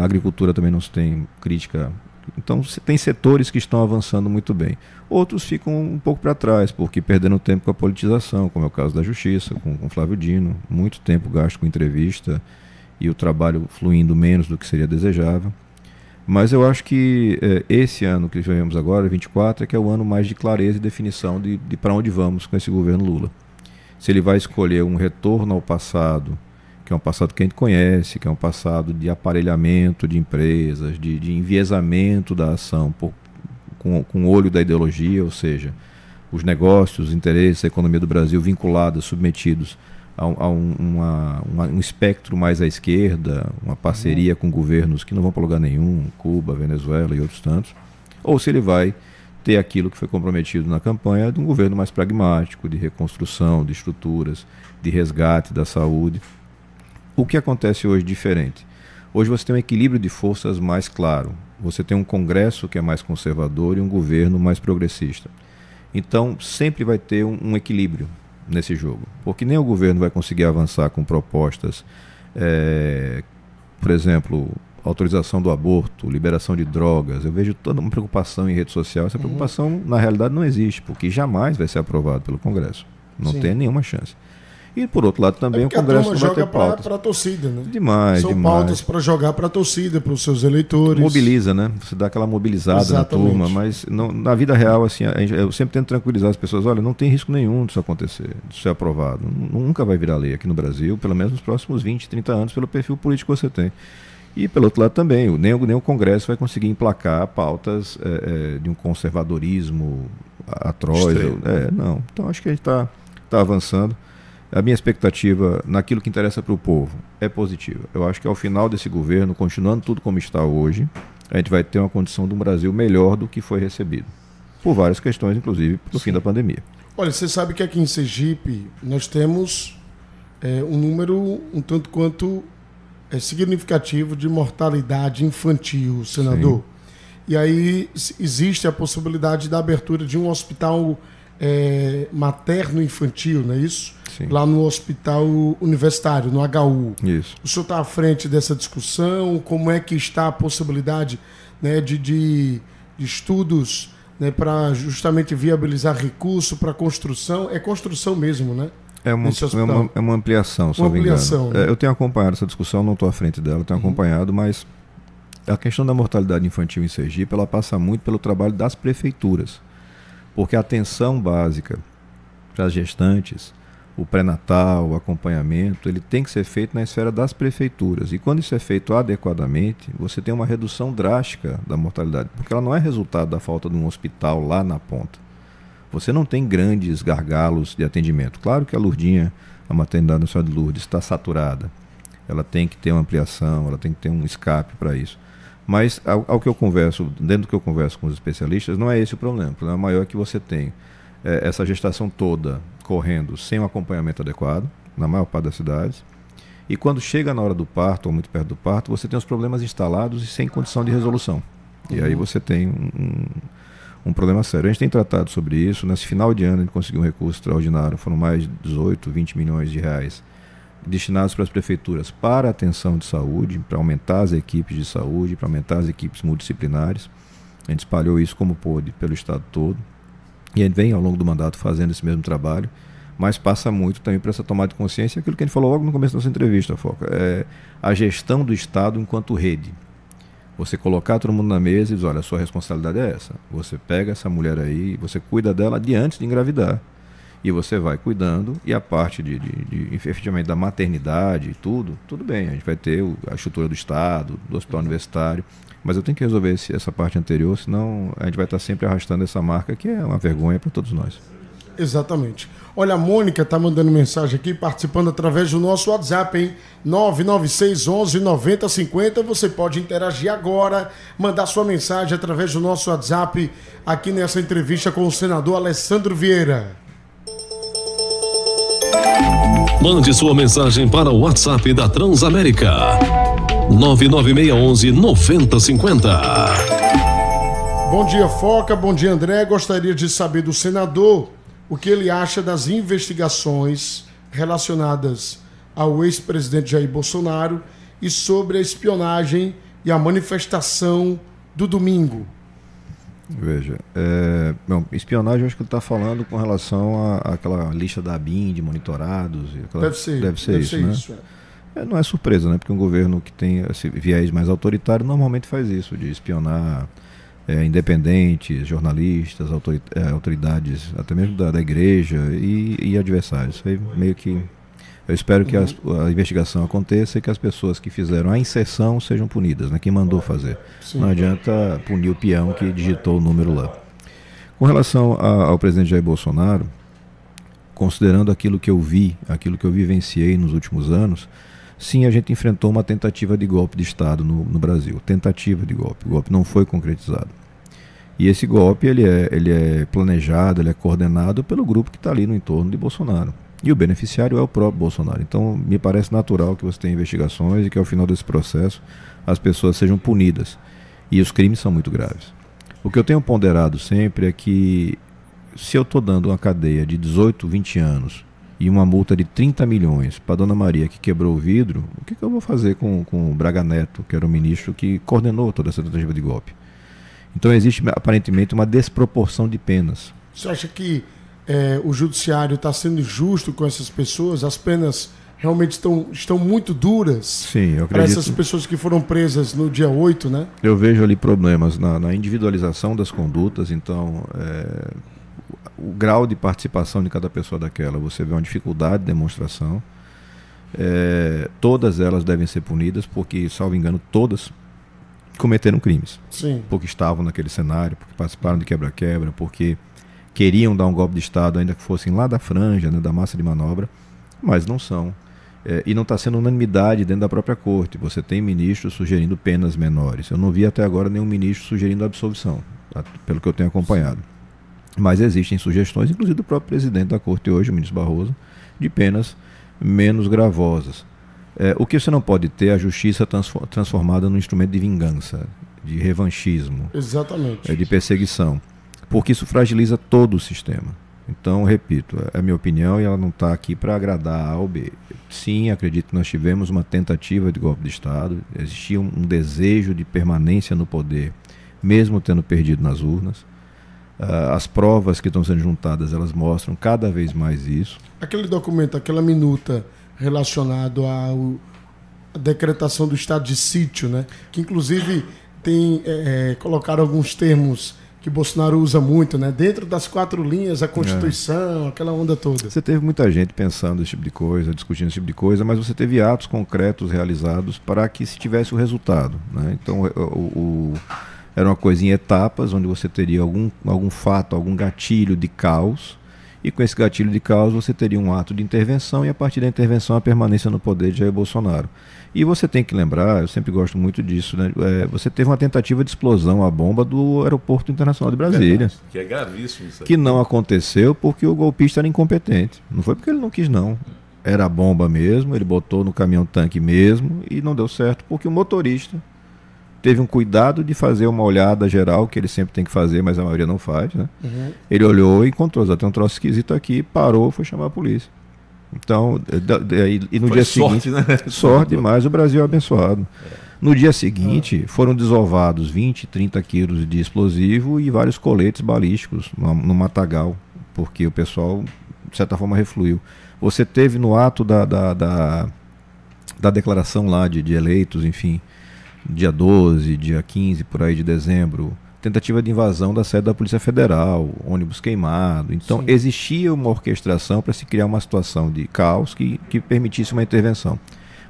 Speaker 2: A agricultura também não se tem crítica. Então, tem setores que estão avançando muito bem. Outros ficam um pouco para trás, porque perderam tempo com a politização, como é o caso da Justiça, com Flávio Dino, muito tempo gasto com entrevista e o trabalho fluindo menos do que seria desejável. Mas eu acho que esse ano que vivemos agora, 24, que é o ano mais de clareza e definição de para onde vamos com esse governo Lula. Se ele vai escolher um retorno ao passado, que é um passado que a gente conhece, que é um passado de aparelhamento de empresas, de enviesamento da ação com o olho da ideologia, ou seja, os negócios, os interesses, a economia do Brasil vinculados, submetidos a um espectro mais à esquerda, uma parceria com governos que não vão para lugar nenhum, Cuba, Venezuela e outros tantos, ou se ele vai ter aquilo que foi comprometido na campanha de um governo mais pragmático, de reconstrução de estruturas, de resgate da saúde. O que acontece hoje diferente? Hoje você tem um equilíbrio de forças mais claro. Você tem um Congresso que é mais conservador e um governo mais progressista. Então, sempre vai ter um equilíbrio nesse jogo. Porque nem o governo vai conseguir avançar com propostas, por exemplo, autorização do aborto, liberação de drogas. Eu vejo toda uma preocupação em rede social. Essa preocupação, na realidade, não existe, porque jamais vai ser aprovado pelo Congresso. Não tem nenhuma chance. E, por outro lado, também o Congresso não vai ter pautas.
Speaker 1: Para a torcida, né?
Speaker 2: Demais,
Speaker 1: São pautas para jogar para a torcida, para os seus eleitores.
Speaker 2: Mobiliza, né? Você dá aquela mobilizada na turma, mas na vida real, assim, eu sempre tento tranquilizar as pessoas. Olha, não tem risco nenhum disso acontecer, disso ser aprovado. Nunca vai virar lei aqui no Brasil, pelo menos nos próximos 20, 30 anos, pelo perfil político que você tem. E, pelo outro lado, também, nem o Congresso vai conseguir emplacar pautas de um conservadorismo atroz. Não. Então, acho que a gente está avançando. A minha expectativa naquilo que interessa para o povo é positiva. Eu acho que ao final desse governo, continuando tudo como está hoje, a gente vai ter uma condição de um Brasil melhor do que foi recebido. Por várias questões, inclusive no fim da pandemia.
Speaker 1: Olha, você sabe que aqui em Sergipe nós temos um número um tanto quanto significativo de mortalidade infantil, senador. Sim. E aí existe a possibilidade da abertura de um hospital materno-infantil, não é isso?
Speaker 2: Sim.
Speaker 1: Lá no hospital universitário, no HU.
Speaker 2: Isso.
Speaker 1: O senhor está à frente dessa discussão? Como é que está a possibilidade, né, de estudos, né, para justamente viabilizar recurso para construção? É construção mesmo, né?
Speaker 2: É uma ampliação, se não me engano. Né? Eu tenho acompanhado essa discussão, não estou à frente dela, tenho acompanhado, mas a questão da mortalidade infantil em Sergipe, ela passa muito pelo trabalho das prefeituras. Porque a atenção básica para as gestantes, o pré-natal, o acompanhamento, ele tem que ser feito na esfera das prefeituras. E quando isso é feito adequadamente, você tem uma redução drástica da mortalidade, porque ela não é resultado da falta de um hospital lá na ponta. Você não tem grandes gargalos de atendimento. Claro que a Lourdinha, a maternidade nacional de Lourdes, está saturada. Ela tem que ter uma ampliação, ela tem que ter um escape para isso. Mas ao que eu converso, dentro do que eu converso com os especialistas, não é esse o problema. O problema maior é que você tem essa gestação toda correndo sem um acompanhamento adequado, na maior parte das cidades. E quando chega na hora do parto, ou muito perto do parto, você tem os problemas instalados e sem condição de resolução. E aí você tem um problema sério. A gente tem tratado sobre isso. Nesse final de ano a gente conseguiu um recurso extraordinário. Foram mais de 18, 20 milhões de reais destinados para as prefeituras para a atenção de saúde, para aumentar as equipes de saúde, para aumentar as equipes multidisciplinares. A gente espalhou isso como pôde pelo estado todo. E a gente vem ao longo do mandato fazendo esse mesmo trabalho, mas passa muito também para essa tomada de consciência, aquilo que a gente falou logo no começo da nossa entrevista, Foca, a gestão do Estado enquanto rede. Você colocar todo mundo na mesa e dizer, olha, a sua responsabilidade é essa. Você pega essa mulher aí, você cuida dela de antes de engravidar. E você vai cuidando, e a parte efetivamente da maternidade e tudo bem. A gente vai ter a estrutura do Estado, do hospital universitário, mas eu tenho que resolver essa parte anterior, senão a gente vai estar sempre arrastando essa marca, que é uma vergonha para todos nós.
Speaker 1: Exatamente. Olha, a Mônica está mandando mensagem aqui, participando através do nosso WhatsApp, hein? 996 11 90 50. Você pode interagir agora, mandar sua mensagem através do nosso WhatsApp, aqui nessa entrevista com o senador Alessandro Vieira.
Speaker 5: Mande sua mensagem para o WhatsApp da Transamérica. 99611 9050.
Speaker 1: Bom dia, Foca. Bom dia, André. Gostaria de saber do senador o que ele acha das investigações relacionadas ao ex-presidente Jair Bolsonaro e sobre a espionagem e a manifestação do domingo.
Speaker 2: Veja, espionagem eu acho que ele está falando com relação àquela lista da ABIN de monitorados.
Speaker 1: Deve ser isso, né?
Speaker 2: Não é surpresa, né? Porque um governo que tem esse viés mais autoritário normalmente faz isso, de espionar independentes, jornalistas, autoridades, até mesmo da igreja e adversários. Isso aí meio que... Eu espero que a investigação aconteça e que as pessoas que fizeram a inserção sejam punidas, né? Quem mandou fazer. Sim. Não adianta punir o peão que digitou o número lá. Com relação ao presidente Jair Bolsonaro, considerando aquilo que eu vivenciei nos últimos anos, sim, a gente enfrentou uma tentativa de golpe de Estado no Brasil. Tentativa de golpe. O golpe não foi concretizado. E esse golpe ele é planejado, ele é coordenado pelo grupo que está ali no entorno de Bolsonaro. E o beneficiário é o próprio Bolsonaro. Então, me parece natural que você tenha investigações e que ao final desse processo as pessoas sejam punidas. E os crimes são muito graves. O que eu tenho ponderado sempre é que se eu estou dando uma cadeia de 18, 20 anos e uma multa de 30 milhões para a Dona Maria que quebrou o vidro, o que eu vou fazer com o Braga Neto, que era o ministro que coordenou toda essa tentativa de golpe? Então existe aparentemente uma desproporção de penas.
Speaker 1: Você acha que o judiciário está sendo justo com essas pessoas? As penas realmente estão muito duras?
Speaker 2: Sim, eu acredito.
Speaker 1: Para essas pessoas que foram presas no dia 8, né?
Speaker 2: Eu vejo ali problemas na individualização das condutas. Então, o grau de participação de cada pessoa daquela, você vê uma dificuldade de demonstração. Todas elas devem ser punidas porque, salvo engano, todas cometeram crimes.
Speaker 1: Sim.
Speaker 2: Porque estavam naquele cenário, porque participaram de quebra-quebra, porque queriam dar um golpe de Estado, ainda que fossem lá da franja, né, da massa de manobra, mas não são. E não está sendo unanimidade dentro da própria corte. Você tem ministros sugerindo penas menores. Eu não vi até agora nenhum ministro sugerindo absolvição, pelo que eu tenho acompanhado. Mas existem sugestões, inclusive do próprio presidente da corte hoje, o ministro Barroso, de penas menos gravosas. O que você não pode ter é a justiça transformada num instrumento de vingança, de revanchismo.
Speaker 1: Exatamente.
Speaker 2: De perseguição. Porque isso fragiliza todo o sistema. Então, repito, é a minha opinião e ela não está aqui para agradar A ou B. Sim, acredito que nós tivemos uma tentativa de golpe de Estado, existia um desejo de permanência no poder, mesmo tendo perdido nas urnas. As provas que estão sendo juntadas, elas mostram cada vez mais isso.
Speaker 1: Aquele documento, aquela minuta relacionado à decretação do estado de sítio, né? Que inclusive tem colocaram alguns termos que Bolsonaro usa muito, né? Dentro das 4 linhas, a Constituição, aquela onda toda.
Speaker 2: Você teve muita gente pensando esse tipo de coisa, discutindo esse tipo de coisa, mas você teve atos concretos realizados para que se tivesse o resultado, né? Então, era uma coisa em etapas, onde você teria algum fato, algum gatilho de caos, e com esse gatilho de caos você teria um ato de intervenção, e a partir da intervenção a permanência no poder de Jair Bolsonaro. E você tem que lembrar, eu sempre gosto muito disso, né? Você teve uma tentativa de explosão à bomba do Aeroporto Internacional de Brasília.
Speaker 3: Que é gravíssimo isso aí.
Speaker 2: Que não aconteceu porque o golpista era incompetente. Não foi porque ele não quis, não. Era a bomba mesmo, ele botou no caminhão-tanque mesmo e não deu certo porque o motorista teve um cuidado de fazer uma olhada geral, que ele sempre tem que fazer, mas a maioria não faz, né? Uhum. Ele olhou e encontrou, já tem um troço esquisito aqui, parou, foi chamar a polícia. Então, e no
Speaker 3: foi
Speaker 2: dia
Speaker 3: sorte,
Speaker 2: seguinte,
Speaker 3: né?
Speaker 2: Sorte demais, o Brasil é abençoado. No dia seguinte, foram desovados 20, 30 quilos de explosivo e vários coletes balísticos no matagal, porque o pessoal, de certa forma, refluiu. Você teve no ato da declaração lá de eleitos, enfim, dia 12, dia 15, por aí de dezembro, tentativa de invasão da sede da Polícia Federal, ônibus queimado. Então, existia uma orquestração para se criar uma situação de caos que permitisse uma intervenção.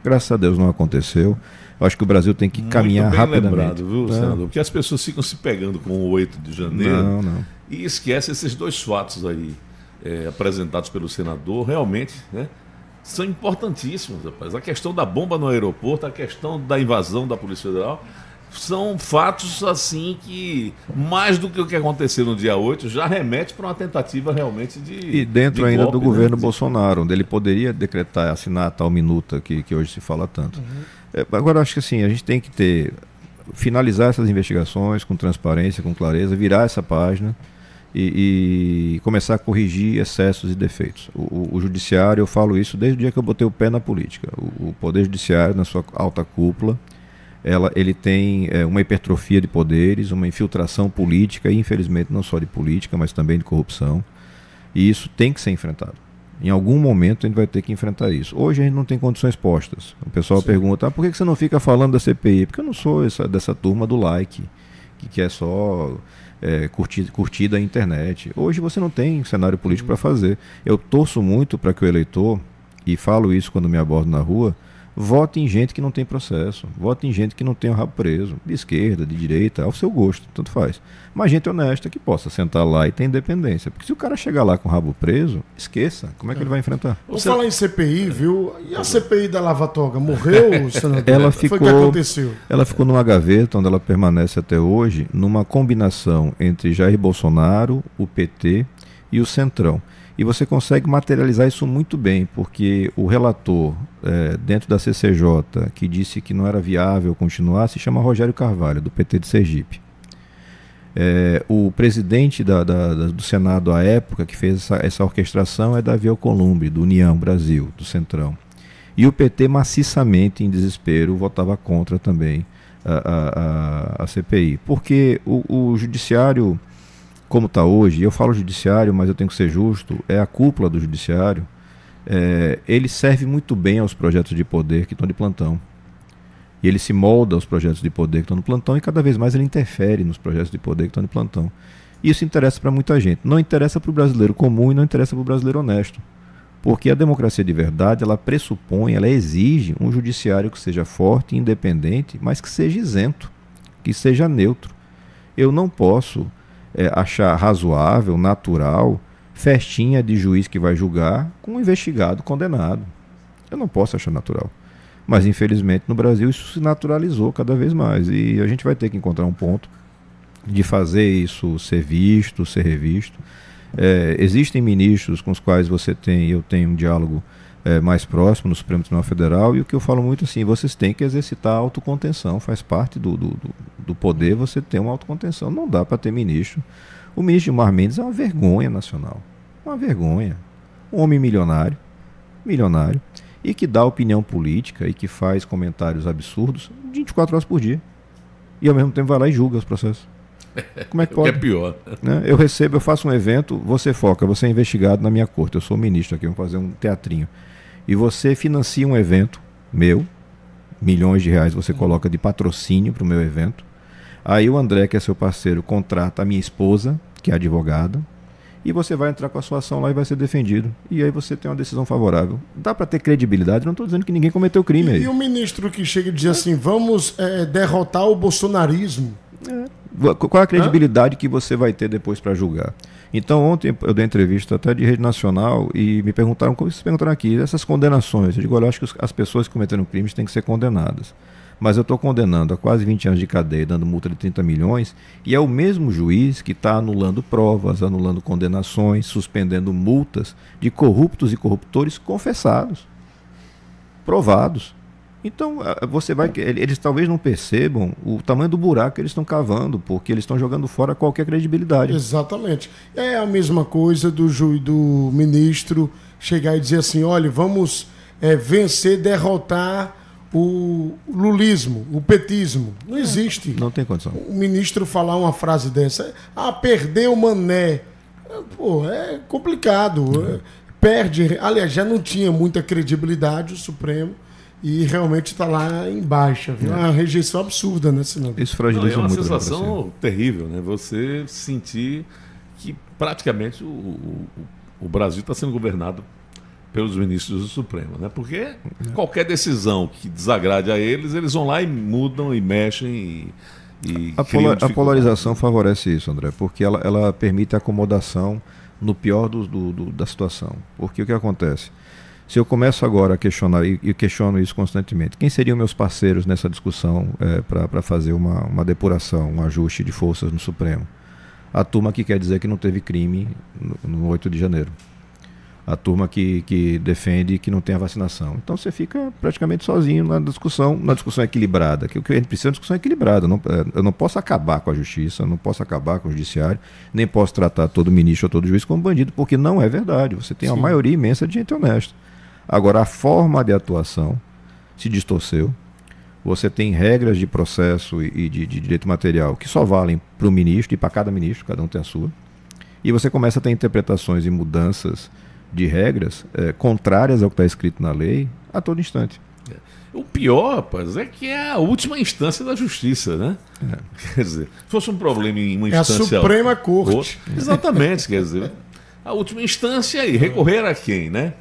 Speaker 2: Graças a Deus não aconteceu. Eu acho que o Brasil tem que caminhar rapidamente.
Speaker 3: Lembrado, viu, senador? Porque as pessoas ficam se pegando com o 8 de janeiro e esquecem esses dois fatos aí apresentados pelo senador, realmente, né? São importantíssimos, rapaz. A questão da bomba no aeroporto, a questão da invasão da Polícia Federal, são fatos assim que, mais do que o que aconteceu no dia 8, já remete para uma tentativa realmente de.
Speaker 2: E dentro ainda
Speaker 3: golpe,
Speaker 2: do governo Bolsonaro, onde ele poderia decretar, assinar a tal minuta que hoje se fala tanto. Agora, acho que assim, a gente tem que finalizar essas investigações com transparência, com clareza, virar essa página e começar a corrigir excessos e defeitos. O judiciário, eu falo isso desde o dia que eu botei o pé na política. O Poder Judiciário, na sua alta cúpula, ele tem uma hipertrofia de poderes, uma infiltração política, e infelizmente não só de política, mas também de corrupção. E isso tem que ser enfrentado. Em algum momento a gente vai ter que enfrentar isso. Hoje a gente não tem condições postas. O pessoal pergunta, por que você não fica falando da CPI? Porque eu não sou dessa turma do like, que é só curtida a internet. Hoje você não tem cenário político para fazer. Eu torço muito para que o eleitor, e falo isso quando me abordo na rua, vote em gente que não tem processo, vote em gente que não tem o rabo preso, de esquerda, de direita, ao seu gosto, tanto faz. Mas gente honesta que possa sentar lá e ter independência. Porque se o cara chegar lá com o rabo preso, esqueça, como é que ele vai enfrentar?
Speaker 1: Vou falar em CPI, viu? E a CPI da Lava Toga morreu, senador?
Speaker 2: Ela
Speaker 1: foi o que aconteceu?
Speaker 2: Ela ficou numa gaveta, onde ela permanece até hoje, numa combinação entre Jair Bolsonaro, o PT e o Centrão. E você consegue materializar isso muito bem, porque o relator dentro da CCJ, que disse que não era viável continuar, se chama Rogério Carvalho, do PT de Sergipe. O presidente do Senado à época, que fez essa orquestração, é Davi Alcolumbre, do União Brasil, do Centrão. E o PT, maciçamente, em desespero, votava contra também a CPI. Porque o judiciário, como está hoje, eu falo judiciário, mas eu tenho que ser justo, é a cúpula do judiciário, ele serve muito bem aos projetos de poder que estão de plantão. E ele se molda aos projetos de poder que estão no plantão e cada vez mais ele interfere nos projetos de poder que estão de plantão. Isso interessa para muita gente. Não interessa para o brasileiro comum e não interessa para o brasileiro honesto. Porque a democracia de verdade, ela pressupõe, ela exige um judiciário que seja forte, independente, mas que seja isento, que seja neutro. Eu não posso achar razoável, natural, festinha de juiz que vai julgar com um investigado condenado. Eu não posso achar natural. Mas, infelizmente, no Brasil isso se naturalizou cada vez mais. E a gente vai ter que encontrar um ponto de fazer isso ser visto, ser revisto. Existem ministros com os quais eu tenho um diálogo mais próximo no Supremo Tribunal Federal, e o que eu falo muito assim, vocês têm que exercitar a autocontenção, faz parte do poder você ter uma autocontenção. Não dá para ter ministro. O ministro Gilmar Mendes é uma vergonha nacional. Uma vergonha. Um homem milionário, e que dá opinião política e que faz comentários absurdos 24 horas por dia. E ao mesmo tempo vai lá e julga os processos. Como é que pode?
Speaker 3: O que é pior.
Speaker 2: Né? Eu faço um evento, você é investigado na minha corte, eu sou ministro aqui, vamos fazer um teatrinho. E você financia um evento meu, milhões de reais você coloca de patrocínio para o meu evento. Aí o André, que é seu parceiro, contrata a minha esposa, que é advogada, e você vai entrar com a sua ação lá e vai ser defendido. E aí você tem uma decisão favorável. Dá para ter credibilidade, não estou dizendo que ninguém cometeu crime aí.
Speaker 1: E o ministro que chega e diz assim, vamos derrotar o bolsonarismo.
Speaker 2: Qual a credibilidade que você vai ter depois para julgar? Então ontem eu dei entrevista até de rede nacional e me perguntaram, como vocês perguntaram aqui, essas condenações. Eu digo, olha, eu acho que as pessoas que cometeram crimes têm que ser condenadas. Mas eu estou condenando a quase 20 anos de cadeia, dando multa de 30 milhões, e é o mesmo juiz que está anulando provas, anulando condenações, suspendendo multas de corruptos e corruptores confessados, provados. Então, eles talvez não percebam o tamanho do buraco que eles estão cavando, porque eles estão jogando fora qualquer credibilidade.
Speaker 1: Exatamente. É a mesma coisa do ministro chegar e dizer assim, olha, vamos vencer, derrotar o lulismo, o petismo. Não existe.
Speaker 2: Não tem condição.
Speaker 1: O ministro falar uma frase dessa, perdeu o Mané. Pô, é complicado. Perde. Aliás, já não tinha muita credibilidade o Supremo. e realmente está lá em baixa. Viu? Uma rejeição absurda, né, senador?
Speaker 2: Isso fragiliza muito.
Speaker 3: É uma sensação terrível, né? Você sentir que praticamente o Brasil está sendo governado pelos ministros do Supremo, né? Porque qualquer decisão que desagrade a eles, eles vão lá e mudam e mexem
Speaker 2: a polarização favorece isso, André, porque ela permite a acomodação no pior da situação. Porque o que acontece? Se eu começo agora a questionar, e questiono isso constantemente, quem seriam meus parceiros nessa discussão para fazer uma depuração, um ajuste de forças no Supremo? A turma que quer dizer que não teve crime no 8 de janeiro. A turma que defende que não tem a vacinação. Então você fica praticamente sozinho na discussão equilibrada. Que o que a gente precisa é uma discussão equilibrada. Eu não posso acabar com a justiça, não posso acabar com o judiciário, nem posso tratar todo ministro ou todo juiz como bandido, porque não é verdade. Você tem uma maioria imensa de gente honesta. Agora, a forma de atuação se distorceu. Você tem regras de processo e de direito material que só valem para o ministro e para cada ministro, cada um tem a sua. E você começa a ter interpretações e mudanças de regras contrárias ao que está escrito na lei a todo instante.
Speaker 3: O pior, rapaz, é que é a última instância da justiça, né? Quer dizer, se fosse um problema em uma instância...
Speaker 1: É a Suprema Corte.
Speaker 3: Exatamente, quer dizer, a última instância e recorrer a quem, né?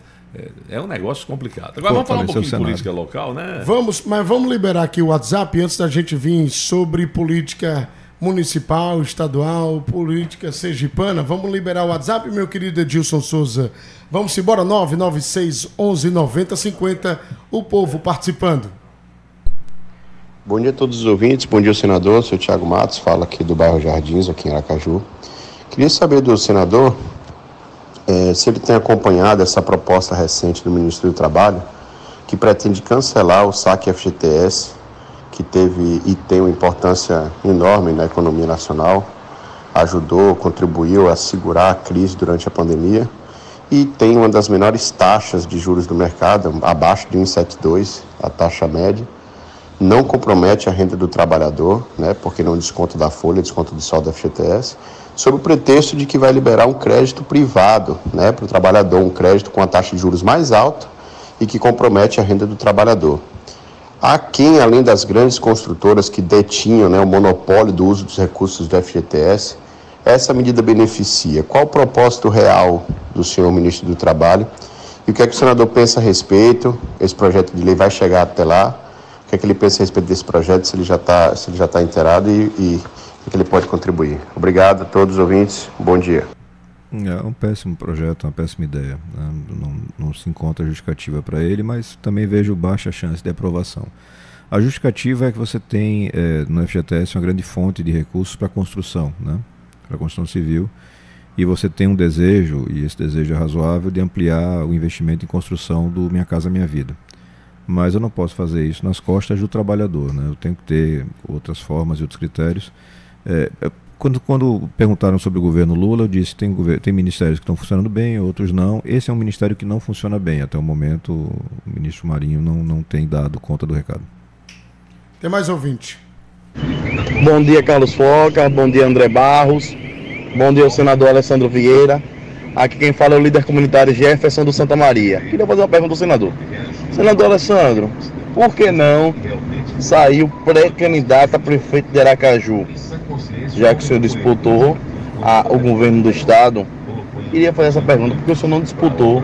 Speaker 3: É um negócio complicado. Agora vamos falar um pouquinho de política local, né?
Speaker 1: Mas vamos liberar aqui o WhatsApp antes da gente vir sobre política municipal, estadual, política sergipana. Vamos liberar o WhatsApp, meu querido Edilson Souza. Vamos embora, 996 11 90 50, o povo participando.
Speaker 6: Bom dia a todos os ouvintes, bom dia ao senador, sou o Thiago Matos, falo aqui do bairro Jardins, aqui em Aracaju. Queria saber do senador se ele tem acompanhado essa proposta recente do ministro do Trabalho, que pretende cancelar o saque FGTS, que teve e tem uma importância enorme na economia nacional, contribuiu a segurar a crise durante a pandemia e tem uma das menores taxas de juros do mercado, abaixo de 1,72, a taxa média, não compromete a renda do trabalhador, né, porque não desconta da folha, desconta do saldo do FGTS, sob o pretexto de que vai liberar um crédito privado, né, para o trabalhador, um crédito com a taxa de juros mais alta e que compromete a renda do trabalhador. Há quem, além das grandes construtoras que detinham, né, o monopólio do uso dos recursos do FGTS, essa medida beneficia. Qual o propósito real do senhor ministro do Trabalho? E o que é que o senador pensa a respeito? Esse projeto de lei vai chegar até lá? O que é que ele pensa a respeito desse projeto, se ele já está inteirado e o que ele pode contribuir? Obrigado a todos os ouvintes. Bom dia.
Speaker 2: É um péssimo projeto, uma péssima ideia. Não se encontra justificativa para ele, mas também vejo baixa chance de aprovação. A justificativa é que você tem no FGTS uma grande fonte de recursos para a construção, né? Para a construção civil, e você tem um desejo, e esse desejo é razoável, de ampliar o investimento em construção do Minha Casa Minha Vida. Mas eu não posso fazer isso nas costas do trabalhador, né? Eu tenho que ter outras formas e outros critérios. Quando perguntaram sobre o governo Lula, eu disse que tem ministérios que estão funcionando bem, outros não. Esse é um ministério que não funciona bem. Até o momento, o ministro Marinho não tem dado conta do recado.
Speaker 1: Tem mais ouvinte.
Speaker 7: Bom dia, Carlos Foca. Bom dia, André Barros. Bom dia, o senador Alessandro Vieira. Aqui quem fala é o líder comunitário Jefferson do Santa Maria. Queria fazer uma pergunta ao senador. Senador Alessandro, por que não saiu pré-candidato a prefeito de Aracaju? Já que o senhor disputou o governo do estado, queria fazer essa pergunta, porque o senhor não disputou,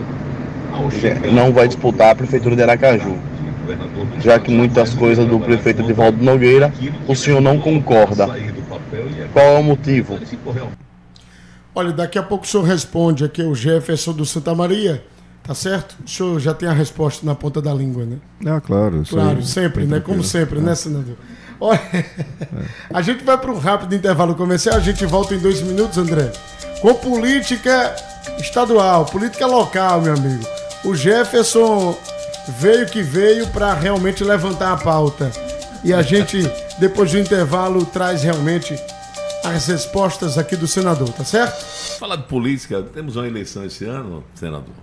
Speaker 7: não vai disputar a prefeitura de Aracaju. Já que muitas coisas do prefeito Edivaldo Nogueira, o senhor não concorda. Qual é o motivo?
Speaker 1: Olha, daqui a pouco o senhor responde aqui, o Jefferson do Santa Maria, tá certo? O senhor já tem a resposta na ponta da língua, né?
Speaker 2: Claro.
Speaker 1: Claro, sempre, né? Como sempre, né, senador? Olha, a gente vai para um rápido intervalo comercial, a gente volta em 2 minutos, André, com política estadual, política local, meu amigo. O Jefferson veio para realmente levantar a pauta. E a gente, depois do intervalo, traz realmente as respostas aqui do senador, tá certo?
Speaker 3: Falar de política, temos uma eleição esse ano, senador,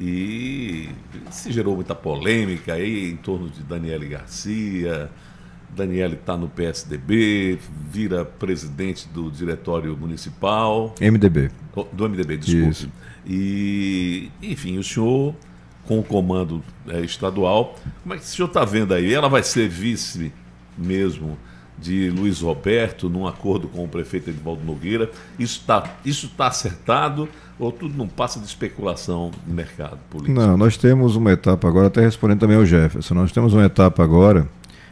Speaker 3: e se gerou muita polêmica aí em torno de Daniele Garcia. Daniele está no PSDB, vira presidente do diretório municipal.
Speaker 2: MDB.
Speaker 3: Do MDB, desculpe.
Speaker 2: Isso.
Speaker 3: E, enfim, o senhor com o comando estadual. Como é que o senhor está vendo aí? Ela vai ser vice mesmo de Luiz Roberto, num acordo com o prefeito Edivaldo Nogueira? Isso tá acertado ou tudo não passa de especulação no mercado político?
Speaker 2: Não, nós temos uma etapa agora, até respondendo também ao Jefferson, nós temos uma etapa agora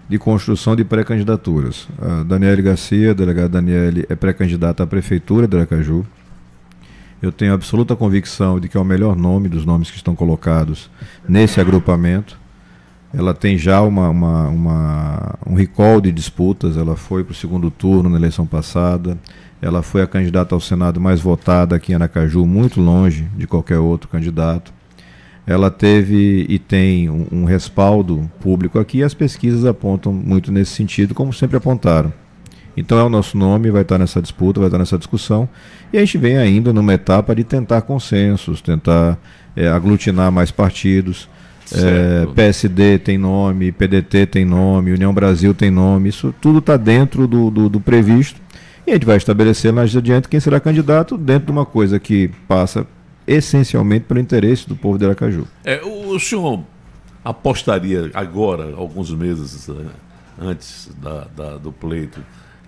Speaker 2: de construção de pré-candidaturas. A Daniele Garcia, a delegada Daniele, é pré-candidata à prefeitura de Aracaju. Eu tenho absoluta convicção de que é o melhor nome dos nomes que estão colocados nesse agrupamento. Ela tem já um recall de disputas, ela foi para o segundo turno na eleição passada, ela foi a candidata ao Senado mais votada aqui em Aracaju, muito longe de qualquer outro candidato. Ela teve e tem um respaldo público aqui e as pesquisas apontam muito nesse sentido, como sempre apontaram. Então é o nosso nome, vai estar nessa disputa, vai estar nessa discussão, e a gente vem ainda numa etapa de tentar consensos, tentar aglutinar mais partidos. PSD tem nome, PDT tem nome, União Brasil tem nome, isso tudo está dentro do previsto, e a gente vai estabelecer mais adiante quem será candidato dentro de uma coisa que passa essencialmente pelo interesse do povo de Aracaju.
Speaker 3: O senhor apostaria agora, alguns meses antes do pleito,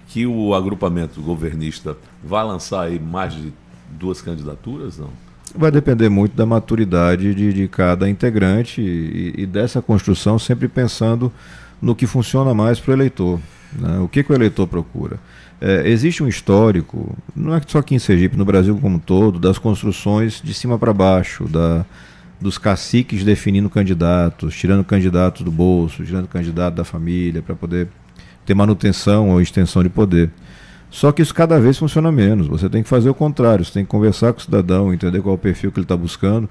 Speaker 3: que o agrupamento governista vai lançar aí mais de 2 candidaturas, não?
Speaker 2: Vai depender muito da maturidade de cada integrante e dessa construção, sempre pensando no que funciona mais para o eleitor, né? O que o eleitor procura? Existe um histórico, não é só aqui em Sergipe, no Brasil como um todo, das construções de cima para baixo, dos caciques definindo candidatos, tirando candidatos do bolso, tirando candidato da família, para poder ter manutenção ou extensão de poder. Só que isso cada vez funciona menos. Você tem que fazer o contrário, você tem que conversar com o cidadão, entender qual é o perfil que ele está buscando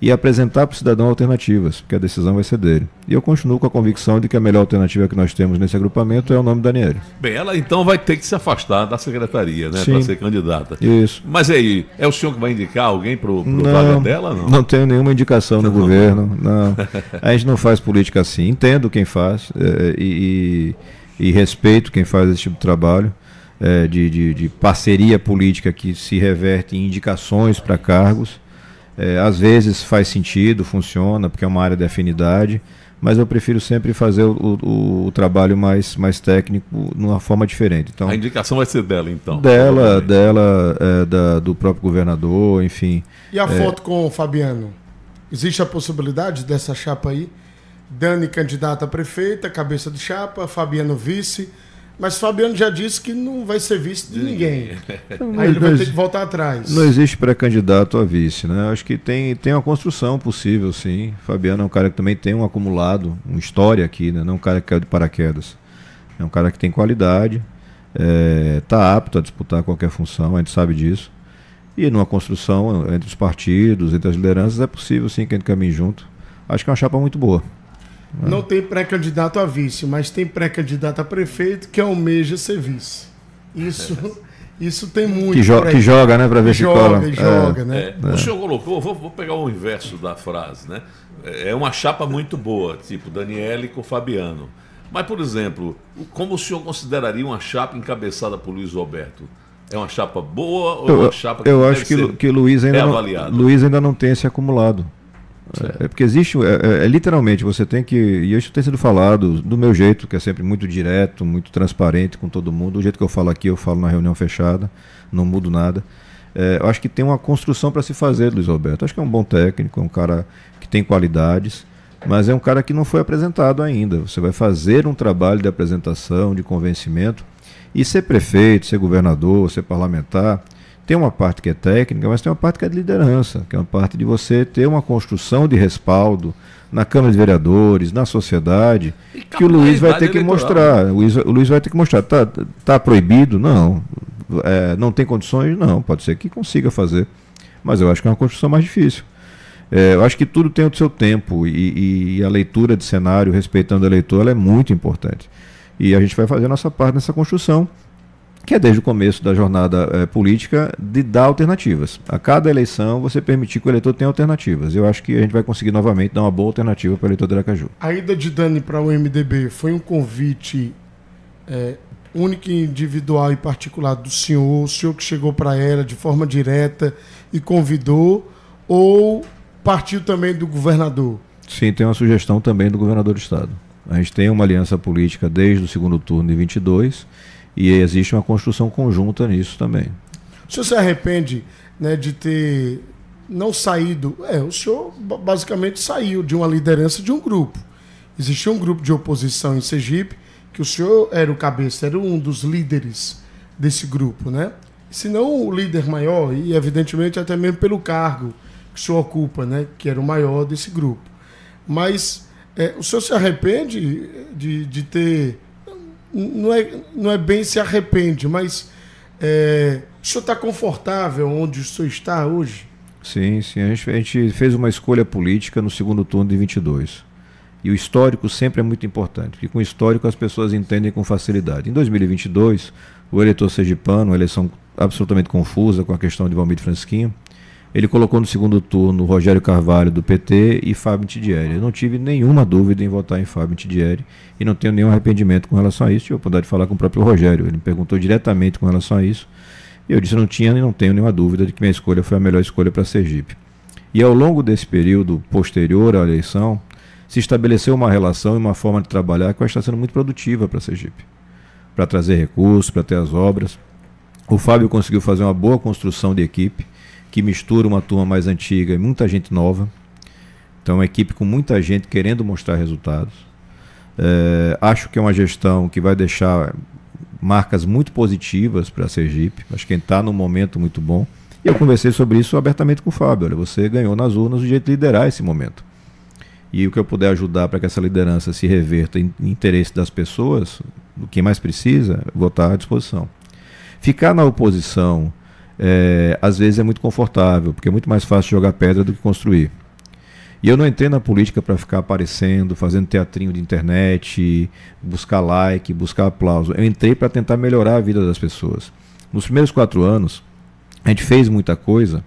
Speaker 2: e apresentar para o cidadão alternativas, porque a decisão vai ser dele. E eu continuo com a convicção de que a melhor alternativa que nós temos nesse agrupamento é o nome Daniele.
Speaker 3: Bem, ela então vai ter que se afastar da secretaria, né, para ser candidata.
Speaker 2: Isso.
Speaker 3: Mas aí, é o senhor que vai indicar alguém para o vaga dela?
Speaker 2: Não tenho nenhuma indicação no governo. Não. A gente não faz política assim. Entendo quem faz e respeito quem faz esse tipo de trabalho. De parceria política que se reverte em indicações para cargos. Às vezes faz sentido, funciona, porque é uma área de afinidade, mas eu prefiro sempre fazer o trabalho mais técnico, numa forma diferente. Então,
Speaker 3: a indicação vai ser dela, então?
Speaker 2: Do próprio governador, enfim.
Speaker 1: E a foto com o Fabiano? Existe a possibilidade dessa chapa aí? Dani candidata a prefeita, cabeça de chapa, Fabiano vice. Mas Fabiano já disse que não vai ser vice de ninguém. Aí ele vai ter que voltar atrás.
Speaker 2: Não existe pré-candidato a vice, né? Acho que tem uma construção possível, sim. Fabiano é um cara que também tem um acumulado, uma história aqui, né? Não é um cara que caiu de paraquedas. É um cara que tem qualidade, está apto a disputar qualquer função, a gente sabe disso. E numa construção entre os partidos, entre as lideranças, é possível, sim, que a gente caminhe junto. Acho que é uma chapa muito boa.
Speaker 1: Não tem pré-candidato a vice, mas tem pré-candidato a prefeito que almeja ser vice. Isso tem muito.
Speaker 2: Que joga, né, para ver se cola.
Speaker 1: Joga, né?
Speaker 3: O senhor colocou, vou pegar o inverso da frase, né? É uma chapa muito boa, tipo Daniele com Fabiano. Mas, por exemplo, como o senhor consideraria uma chapa encabeçada por Luiz Roberto? É uma chapa boa ou uma chapa que
Speaker 2: eu acho que Luiz ainda não tem esse acumulado. Porque existe, literalmente, você tem que, e isso tem sido falado do meu jeito, que é sempre muito direto, muito transparente com todo mundo, do jeito que eu falo aqui, eu falo na reunião fechada, não mudo nada. Eu acho que tem uma construção para se fazer, Luiz Roberto. Acho que é um bom técnico, é um cara que tem qualidades, mas é um cara que não foi apresentado ainda. Você vai fazer um trabalho de apresentação, de convencimento, e ser prefeito, ser governador, ser parlamentar, tem uma parte que é técnica, mas tem uma parte que é de liderança, que é uma parte de você ter uma construção de respaldo na Câmara de Vereadores, na sociedade, que o Luiz vai ter que mostrar. O Luiz vai ter que mostrar. Tá proibido? Não. Não tem condições? Não. Pode ser que consiga fazer. Mas eu acho que é uma construção mais difícil. Eu acho que tudo tem o seu tempo e a leitura de cenário, respeitando o eleitor, ela é muito importante. E a gente vai fazer a nossa parte nessa construção, que é desde o começo da jornada política, de dar alternativas. A cada eleição, você permitir que o eleitor tenha alternativas. Eu acho que a gente vai conseguir novamente dar uma boa alternativa para o eleitor de Aracaju.
Speaker 1: A ida de Dani para o MDB foi um convite único, individual e particular do senhor, o senhor que chegou para ela de forma direta e convidou, ou partiu também do governador.
Speaker 2: Sim, tem uma sugestão também do governador do estado. A gente tem uma aliança política desde o segundo turno de 22 e existe uma construção conjunta nisso também.
Speaker 1: O senhor se arrepende, né, de ter não saído... o senhor basicamente saiu de uma liderança de um grupo. Existia um grupo de oposição em Sergipe, que o senhor era o cabeça, era um dos líderes desse grupo, né? Se não o líder maior, e evidentemente até mesmo pelo cargo que o senhor ocupa, né, que era o maior desse grupo. Mas o senhor se arrepende de ter... Não é bem se arrepende, mas o senhor está confortável onde o senhor está hoje?
Speaker 2: Sim. A gente fez uma escolha política no segundo turno de 22. E o histórico sempre é muito importante, porque com o histórico as pessoas entendem com facilidade. Em 2022, o eleitor sergipano, uma eleição absolutamente confusa com a questão de Valmir Francisquinho, ele colocou no segundo turno Rogério Carvalho, do PT, e Fábio Tidieri. Eu não tive nenhuma dúvida em votar em Fábio Tidieri e não tenho nenhum arrependimento com relação a isso. Tive a oportunidade de falar com o próprio Rogério. Ele me perguntou diretamente com relação a isso. E eu disse que não tinha e não tenho nenhuma dúvida de que minha escolha foi a melhor escolha para Sergipe. E ao longo desse período posterior à eleição, se estabeleceu uma relação e uma forma de trabalhar que vai estar sendo muito produtiva para Sergipe. Para trazer recursos, para ter as obras. O Fábio conseguiu fazer uma boa construção de equipe, que mistura uma turma mais antiga e muita gente nova. Então, uma equipe com muita gente querendo mostrar resultados. Acho que é uma gestão que vai deixar marcas muito positivas para Sergipe. Acho que a gente está num momento muito bom. E eu conversei sobre isso abertamente com o Fábio. Olha, você ganhou nas urnas o jeito de liderar esse momento. E o que eu puder ajudar para que essa liderança se reverta em interesse das pessoas, do que mais precisa, vou estar à disposição. Ficar na oposição, às vezes é muito confortável, porque é muito mais fácil jogar pedra do que construir. E eu não entrei na política para ficar aparecendo, fazendo teatrinho de internet, buscar like, buscar aplauso. Eu entrei para tentar melhorar a vida das pessoas. Nos primeiros 4 anos, a gente fez muita coisa,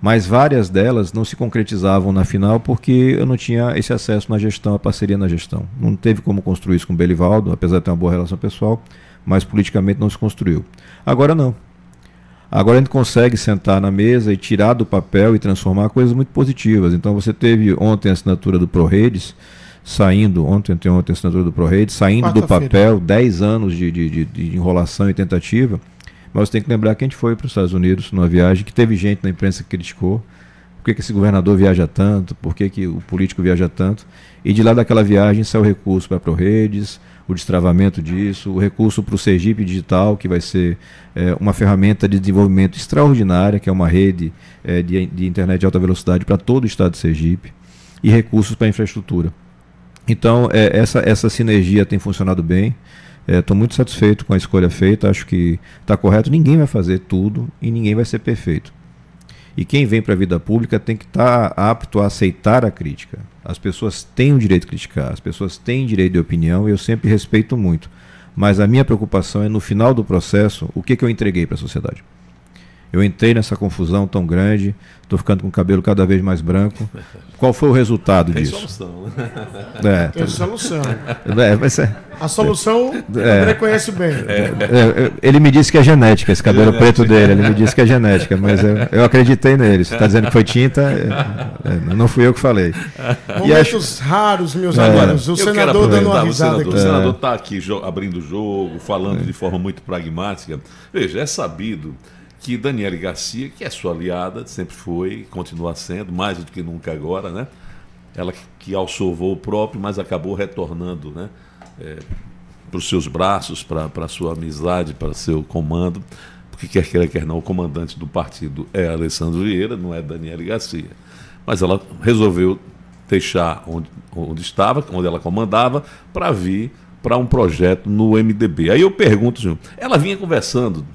Speaker 2: mas várias delas não se concretizavam na final porque eu não tinha esse acesso na gestão, a parceria na gestão. Não teve como construir isso com o Belivaldo, apesar de ter uma boa relação pessoal, mas politicamente não se construiu. Agora não. Agora a gente consegue sentar na mesa e tirar do papel e transformar coisas muito positivas. Então você teve ontem a assinatura do ProRedes, saindo do papel, 10 anos de enrolação e tentativa. Mas você tem que lembrar que a gente foi para os Estados Unidos numa viagem que teve gente na imprensa que criticou. Por que esse governador viaja tanto? Por que o político viaja tanto? E de lá daquela viagem saiu o recurso para a ProRedes, o destravamento disso, o recurso para o Sergipe Digital, que vai ser uma ferramenta de desenvolvimento extraordinária, que é uma rede de internet de alta velocidade para todo o estado de Sergipe, e recursos para a infraestrutura. Então, essa sinergia tem funcionado bem. Estou muito satisfeito com a escolha feita, acho que está correto. Ninguém vai fazer tudo e ninguém vai ser perfeito. E quem vem para a vida pública tem que estar apto a aceitar a crítica. As pessoas têm o direito de criticar, as pessoas têm direito de opinião e eu sempre respeito muito. Mas a minha preocupação é no final do processo, o que eu entreguei para a sociedade. Eu entrei nessa confusão tão grande, estou ficando com o cabelo cada vez mais branco. Qual foi o resultado disso?
Speaker 3: Tem solução, né?
Speaker 1: Tem solução.
Speaker 2: Mas
Speaker 1: a solução, o André conhece bem.
Speaker 2: Ele me disse que é genética, esse cabelo preto dele. Ele me disse que é genética, mas eu acreditei nele. Você está dizendo que foi tinta, não fui eu que falei.
Speaker 1: Momentos raros, meus amigos. O senador dando uma risada aqui.
Speaker 3: O senador está aqui abrindo o jogo, falando de forma muito pragmática. Veja, é sabido que Daniele Garcia, que é sua aliada, sempre foi, continua sendo, mais do que nunca agora, né? Ela que alçou voo próprio, mas acabou retornando, né? Para os seus braços, para a sua amizade, para o seu comando, porque quer queira, quer não, o comandante do partido é Alessandro Vieira, não é Daniele Garcia. Mas ela resolveu deixar onde estava, onde ela comandava, para vir para um projeto no MDB. Aí eu pergunto, senhor, ela vinha conversando,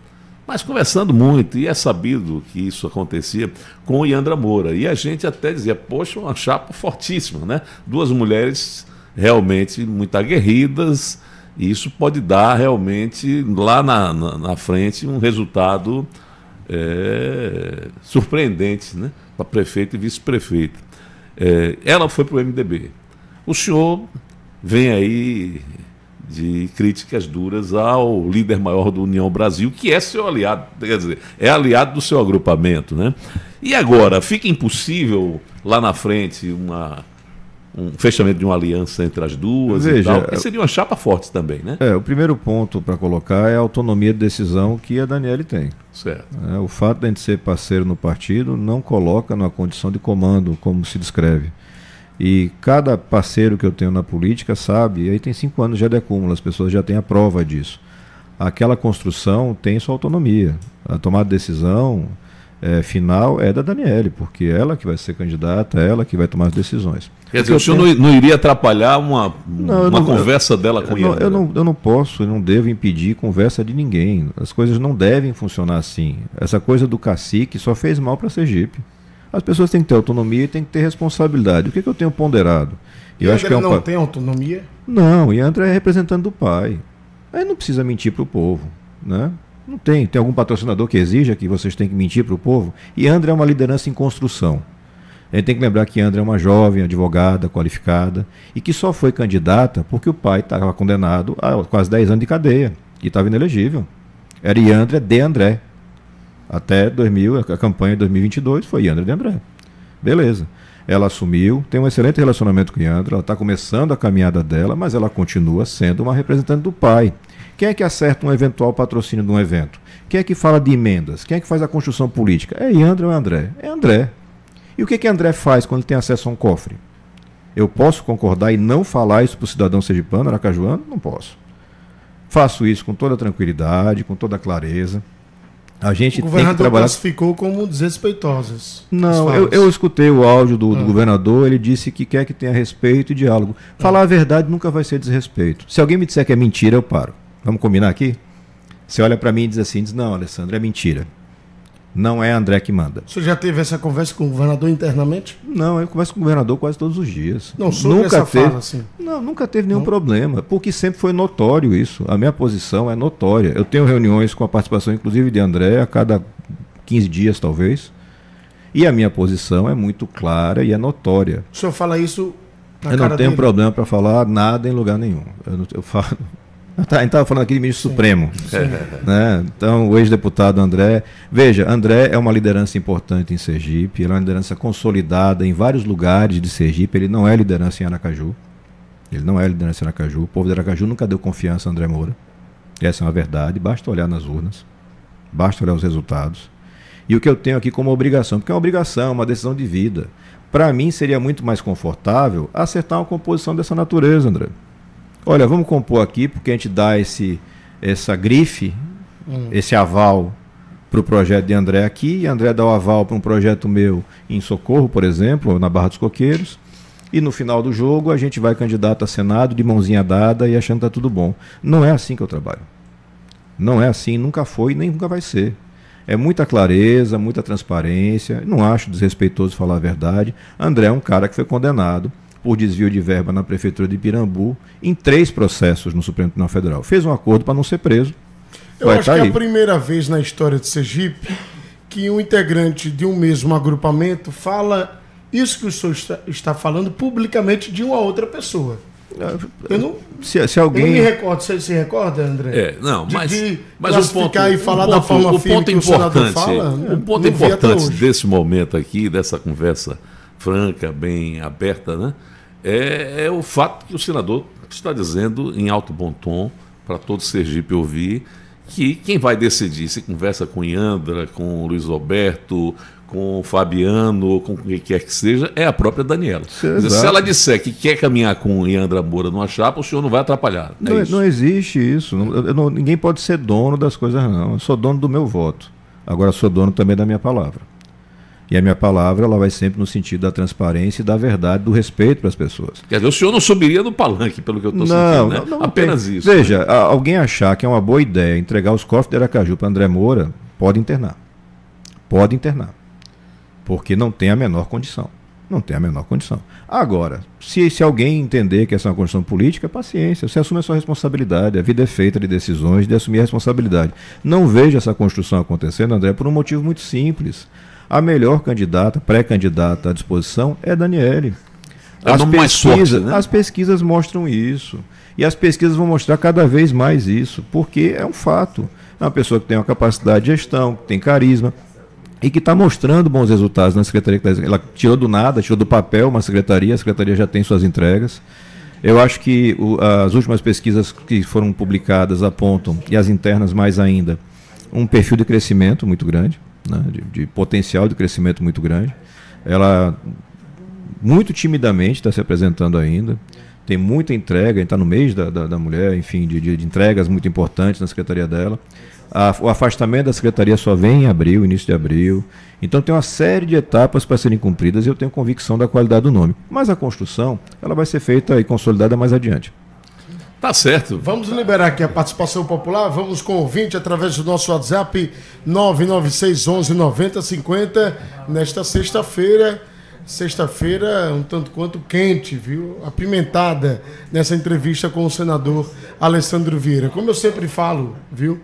Speaker 3: mas conversando muito, e é sabido que isso acontecia com Iandra Moura. E a gente até dizia, poxa, uma chapa fortíssima, né? 2 mulheres realmente muito aguerridas, e isso pode dar realmente, lá na frente, um resultado surpreendente, né? Para prefeito e vice-prefeito. Ela foi para o MDB. O senhor vem aí de críticas duras ao líder maior do União Brasil, que é seu aliado, quer dizer, é aliado do seu agrupamento, né? E agora, fica impossível lá na frente um fechamento de uma aliança entre as duas e tal, porque seria uma chapa forte também, né?
Speaker 2: O primeiro ponto para colocar é a autonomia de decisão que a Daniele tem.
Speaker 3: Certo.
Speaker 2: O fato de a gente ser parceiro no partido não coloca numa condição de comando, como se descreve. E cada parceiro que eu tenho na política sabe, e aí tem 5 anos já de acúmulo, as pessoas já têm a prova disso. Aquela construção tem sua autonomia. A tomada de decisão final é da Daniele, porque ela que vai ser candidata, ela que vai tomar as decisões.
Speaker 3: Quer dizer, o senhor não iria atrapalhar uma conversa dela com ele?
Speaker 2: Eu não posso, eu não devo impedir conversa de ninguém. As coisas não devem funcionar assim. Essa coisa do cacique só fez mal para Sergipe. As pessoas têm que ter autonomia e têm que ter responsabilidade. O que eu tenho ponderado?
Speaker 1: Eu acho que não tem autonomia?
Speaker 2: Não, e André é representante do pai. Aí não precisa mentir para o povo, né? Não tem. Tem algum patrocinador que exija que vocês têm que mentir para o povo? E André é uma liderança em construção. A gente tem que lembrar que André é uma jovem advogada, qualificada, e que só foi candidata porque o pai estava condenado a quase 10 anos de cadeia e estava inelegível. Era Yandra de André. Até a campanha de 2022 foi Yandra de André. Beleza. Ela assumiu, tem um excelente relacionamento com Yandra, ela está começando a caminhada dela, mas ela continua sendo uma representante do pai. Quem é que acerta um eventual patrocínio de um evento? Quem é que fala de emendas? Quem é que faz a construção política? É Yandra ou é André? É André. E o que André faz quando ele tem acesso a um cofre? Eu posso concordar e não falar isso para o cidadão sergipano, aracajuano? Não posso. Faço isso com toda tranquilidade, com toda clareza. A gente
Speaker 1: o governador classificou como desrespeitosas.
Speaker 2: Não, eu escutei o áudio do governador, ele disse que quer que tenha respeito e diálogo. Falar a verdade nunca vai ser desrespeito. Se alguém me disser que é mentira, eu paro. Vamos combinar aqui? Você olha para mim e diz assim, não, Alessandro, é mentira. Não é André que manda.
Speaker 1: Você já teve essa conversa com o governador internamente?
Speaker 2: Não, eu converso com o governador quase todos os dias.
Speaker 1: Não, sobre essa fala, assim.
Speaker 2: Não, nunca teve nenhum problema, porque sempre foi notório isso. A minha posição é notória. Eu tenho reuniões com a participação, inclusive, de André, a cada 15 dias, talvez. E a minha posição é muito clara e é notória.
Speaker 1: O senhor fala isso na
Speaker 2: cara dele? Eu não tenho problema para falar nada em lugar nenhum. Eu falo... A gente estava falando aqui de ministro Supremo, né? Então o ex-deputado André, veja, André é uma liderança importante em Sergipe, ele é uma liderança consolidada em vários lugares de Sergipe, ele não é liderança em Aracaju, o povo de Aracaju nunca deu confiança a André Moura, essa é uma verdade, basta olhar nas urnas, basta olhar os resultados, e o que eu tenho aqui como obrigação, porque é uma obrigação, uma decisão de vida, para mim seria muito mais confortável acertar uma composição dessa natureza, André. Olha, vamos compor aqui, porque a gente dá essa grife, esse aval para o projeto de André aqui, e André dá o aval para um projeto meu em Socorro, por exemplo, na Barra dos Coqueiros, e no final do jogo a gente vai candidato a Senado de mãozinha dada e achando que está tudo bom. Não é assim que eu trabalho. Não é assim, nunca foi e nem nunca vai ser. É muita clareza, muita transparência, não acho desrespeitoso falar a verdade. André é um cara que foi condenado por desvio de verba na Prefeitura de Pirambu, em 3 processos no Supremo Tribunal Federal. Fez um acordo para não ser preso.
Speaker 1: Eu acho que é a primeira vez na história de Sergipe que um integrante de um mesmo agrupamento fala isso que o senhor está falando publicamente de uma outra pessoa. Eu não,
Speaker 2: se alguém...
Speaker 1: eu não me recordo. Você se recorda, André?
Speaker 3: Mas o ponto,
Speaker 1: e falar da forma firme que o senador fala?
Speaker 3: O ponto importante desse momento aqui, dessa conversa franca, bem aberta, né? É o fato que o senador está dizendo em alto bom tom para todo Sergipe ouvir, que quem vai decidir se conversa com Yandra, com Luiz Roberto, com Fabiano, com quem quer que seja, é a própria Daniela. Se ela disser que quer caminhar com Yandra Moura numa chapa, o senhor não vai atrapalhar.
Speaker 2: Não existe isso. Ninguém pode ser dono das coisas, não. Eu sou dono do meu voto. Agora sou dono também da minha palavra. E a minha palavra ela vai sempre no sentido da transparência e da verdade, do respeito para as pessoas.
Speaker 3: Quer dizer, o senhor não subiria no palanque, pelo que eu estou sentindo, né? Não apenas isso.
Speaker 2: Veja, né? Alguém achar que é uma boa ideia entregar os cofres de Aracaju para André Moura, pode internar. Pode internar. Porque não tem a menor condição. Não tem a menor condição. Agora, se alguém entender que essa é uma condição política, paciência, você assume a sua responsabilidade. A vida é feita de decisões, de assumir a responsabilidade. Não vejo essa construção acontecendo, André, por um motivo muito simples. A melhor candidata, pré-candidata à disposição é Daniele. As pesquisas mostram isso. E as pesquisas vão mostrar cada vez mais isso, porque é um fato. É uma pessoa que tem uma capacidade de gestão, que tem carisma e que está mostrando bons resultados na secretaria. Ela tirou do nada, tirou do papel uma secretaria, a secretaria já tem suas entregas. Eu acho que as últimas pesquisas que foram publicadas apontam, e as internas mais ainda, um perfil de crescimento muito grande, né, de potencial de crescimento muito grande. Ela muito timidamente está se apresentando ainda, tem muita entrega, está no mês da mulher, enfim, de entregas muito importantes na secretaria dela. O afastamento da secretaria só vem em abril, início de abril. Então tem uma série de etapas para serem cumpridas e eu tenho convicção da qualidade do nome. Mas a construção, ela vai ser feita e consolidada mais adiante.
Speaker 3: Tá certo.
Speaker 1: Vamos liberar aqui a participação popular. Vamos com o ouvinte através do nosso WhatsApp 996 11 90 50. Nesta sexta-feira um tanto quanto quente, viu? Apimentada nessa entrevista com o senador Alessandro Vieira. Como eu sempre falo, viu?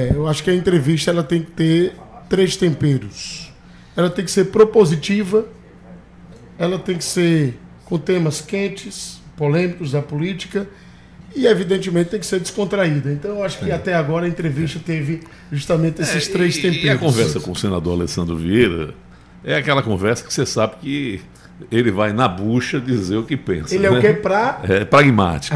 Speaker 1: Eu acho que a entrevista ela tem que ter 3 temperos. Ela tem que ser propositiva, ela tem que ser com temas quentes, polêmicos da política e, evidentemente, tem que ser descontraída. Então, eu acho que até agora a entrevista teve justamente esses 3 temperos.
Speaker 3: E a conversa com o senador Alessandro Vieira é aquela conversa que você sabe que ele vai na bucha dizer o que pensa.
Speaker 1: Ele é o que?
Speaker 3: Pragmático.